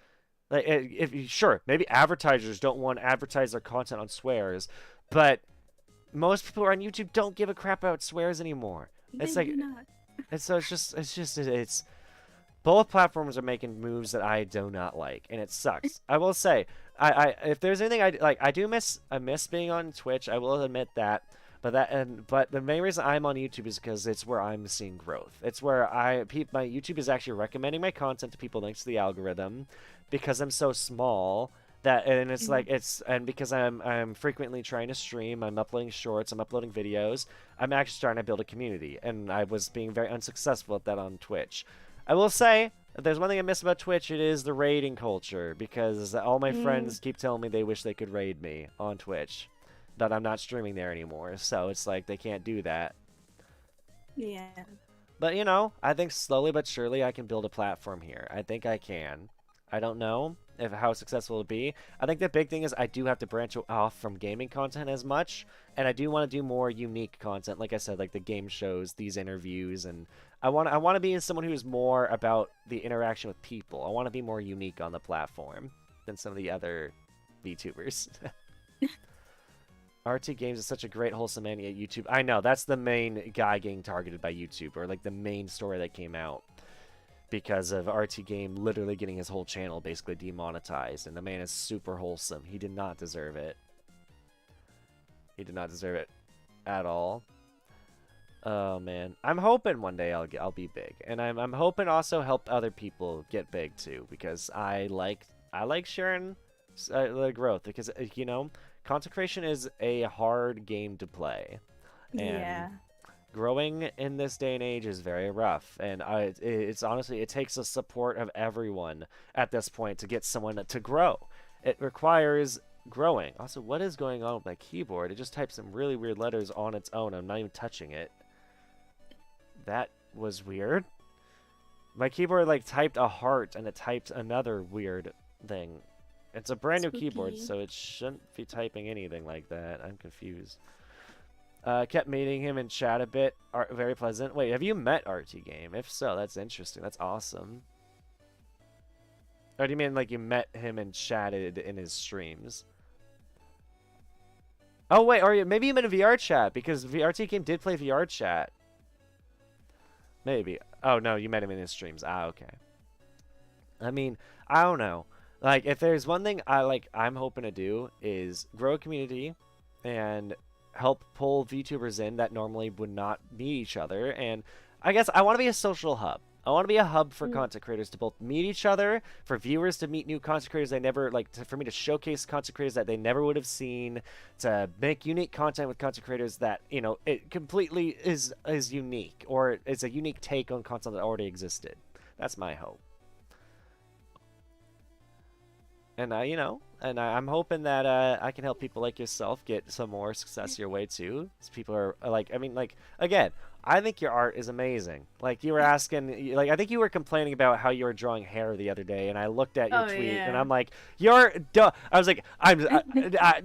like if sure maybe advertisers don't want to advertise their content on swears, but most people on YouTube don't give a crap about swears anymore. It's They do like not. it's both platforms are making moves that I do not like, and it sucks. I will say, I if there's anything I like, I miss being on Twitch. I will admit that. But the main reason I'm on YouTube is because it's where I'm seeing growth. It's where my YouTube is actually recommending my content to people thanks to the algorithm, because I'm so small that and it's like and because I'm frequently trying to stream, I'm uploading shorts, I'm uploading videos. I'm actually starting to build a community, and I was being very unsuccessful at that on Twitch. I will say, if there's one thing I miss about Twitch, it is the raiding culture, because all my Mm, friends keep telling me they wish they could raid me on Twitch, that I'm not streaming there anymore, so it's like they can't do that. yeah. But you know, I think slowly but surely I can build a platform here. I think I can. I don't know if how successful it'll be. I think the big thing is I do have to branch off from gaming content as much, and I do want to do more unique content. Like I said, like the game shows, these interviews, and I want to be someone who's more about the interaction with people. I want to be more unique on the platform than some of the other VTubers. RT Games is such a great wholesome anime at YouTube. I know, that's the main guy getting targeted by YouTube, or like the main story that came out because of RT Game literally getting his whole channel basically demonetized, and the man is super wholesome. He did not deserve it. He did not deserve it at all. Oh man, I'm hoping one day I'll be big, and I'm hoping also help other people get big too, because I like sharing the growth, because you know, content creation is a hard game to play, and Yeah. growing in this day and age is very rough, and it's honestly it takes the support of everyone at this point to get someone to grow. It requires growing. Also, what is going on with my keyboard? It just types some really weird letters on its own. I'm not even touching it. That was weird. My keyboard like typed a heart and it typed another weird thing. It's a brand new keyboard, Spooky. so it shouldn't be typing anything like that. I'm confused. Kept meeting him in chat a bit. Very pleasant. Wait, have you met RT Game? If so, that's interesting. That's awesome. Or do you mean like you met him and chatted in his streams? Oh wait, or maybe you meant a VR chat, because RT Game did play VR chat. Maybe. Oh no, you met him in his streams. Ah, okay. I mean, I don't know. Like, if there's one thing I'm hoping to do is grow a community and help pull VTubers in that normally would not meet each other. And I guess I want to be a social hub. I want to be a hub for Mm. content creators to both meet each other, for viewers to meet new content creators they never for me to showcase content creators that they never would have seen, to make unique content with content creators that it completely is unique or it's a unique take on content that already existed. That's my hope. And I'm hoping that I can help people like yourself get some more success your way too. 'Cause people are like, I mean, like again, I think your art is amazing. Like you were asking, like I think you were complaining about how you were drawing hair the other day, and I looked at your Oh tweet and yeah. I'm like, I was like,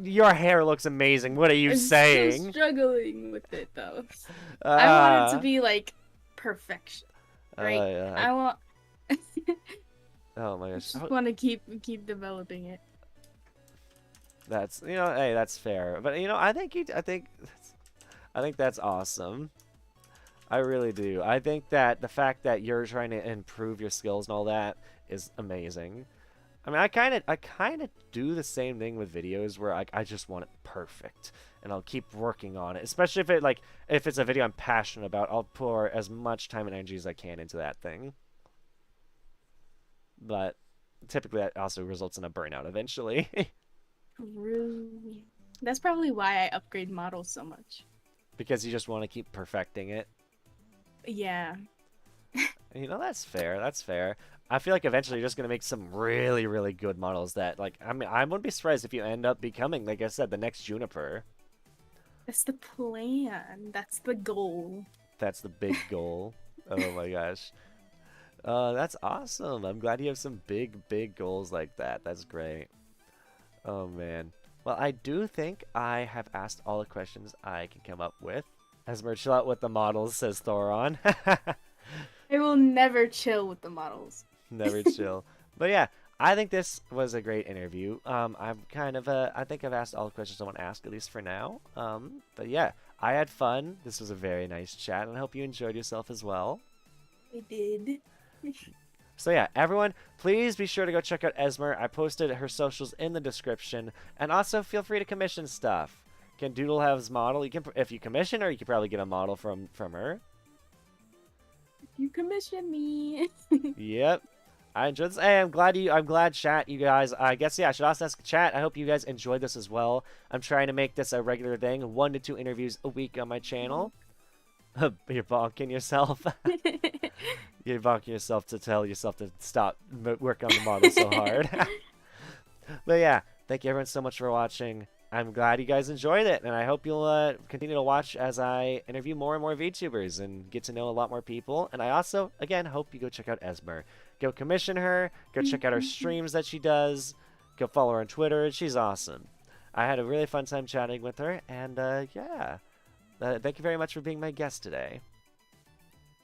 your hair looks amazing. What are you I'm still saying? struggling with it though. I want it to Uh, be like perfection, right? yeah, I want. oh my I gosh. just want to keep developing it. That's hey, that's fair. But I think that's awesome. I really do. I think that the fact that you're trying to improve your skills and all that is amazing. I mean, I kind of do the same thing with videos where I just want it perfect, and I'll keep working on it. Especially if it's a video I'm passionate about, I'll pour as much time and energy as I can into that thing. But typically, that also results in a burnout eventually. Really? That's probably why I upgrade models so much. Because you just want to keep perfecting it. Yeah. That's fair. That's fair. I feel like eventually you're just gonna make some really, really good models that, like, I mean, I wouldn't be surprised if you end up becoming, like I said, the next Juniper. That's the plan. That's the goal. That's the big goal. Oh my gosh. That's awesome. I'm glad you have some big, big goals like that. That's great. Oh man. Well, I do think I have asked all the questions I can come up with. Ezmer, chill out with the models, says Thoron. I will never chill with the models. Never chill. But yeah, I think this was a great interview. I think I've asked all the questions I want to ask, at least for now. But yeah, I had fun. This was a very nice chat, and I hope you enjoyed yourself as well. I did. So yeah, everyone, please be sure to go check out Ezmer. I posted her socials in the description, and also feel free to commission stuff. Can Doodle have his model? You can, if you commission her, you can probably get a model from her. You commission me. Yep. I enjoyed this. Hey, I'm glad chat, you guys. I guess, yeah, I should also ask chat. I hope you guys enjoyed this as well. I'm trying to make this a regular thing, 1 to 2 interviews a week on my channel. You're bonking yourself. You're bonking yourself to tell yourself to stop working on the model so hard. But yeah, thank you everyone so much for watching. I'm glad you guys enjoyed it, and I hope you'll continue to watch as I interview more and more VTubers and get to know a lot more people. And I also, again, hope you go check out Ezmer. Go commission her. Go check out her streams that she does. Go follow her on Twitter. She's awesome. I had a really fun time chatting with her, and yeah. Thank you very much for being my guest today.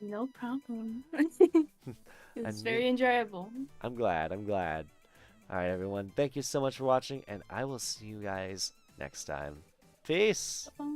No problem. It's And very enjoyable. I'm glad. I'm glad. All right, everyone. Thank you so much for watching, and I will see you guys next time. Peace. Bye.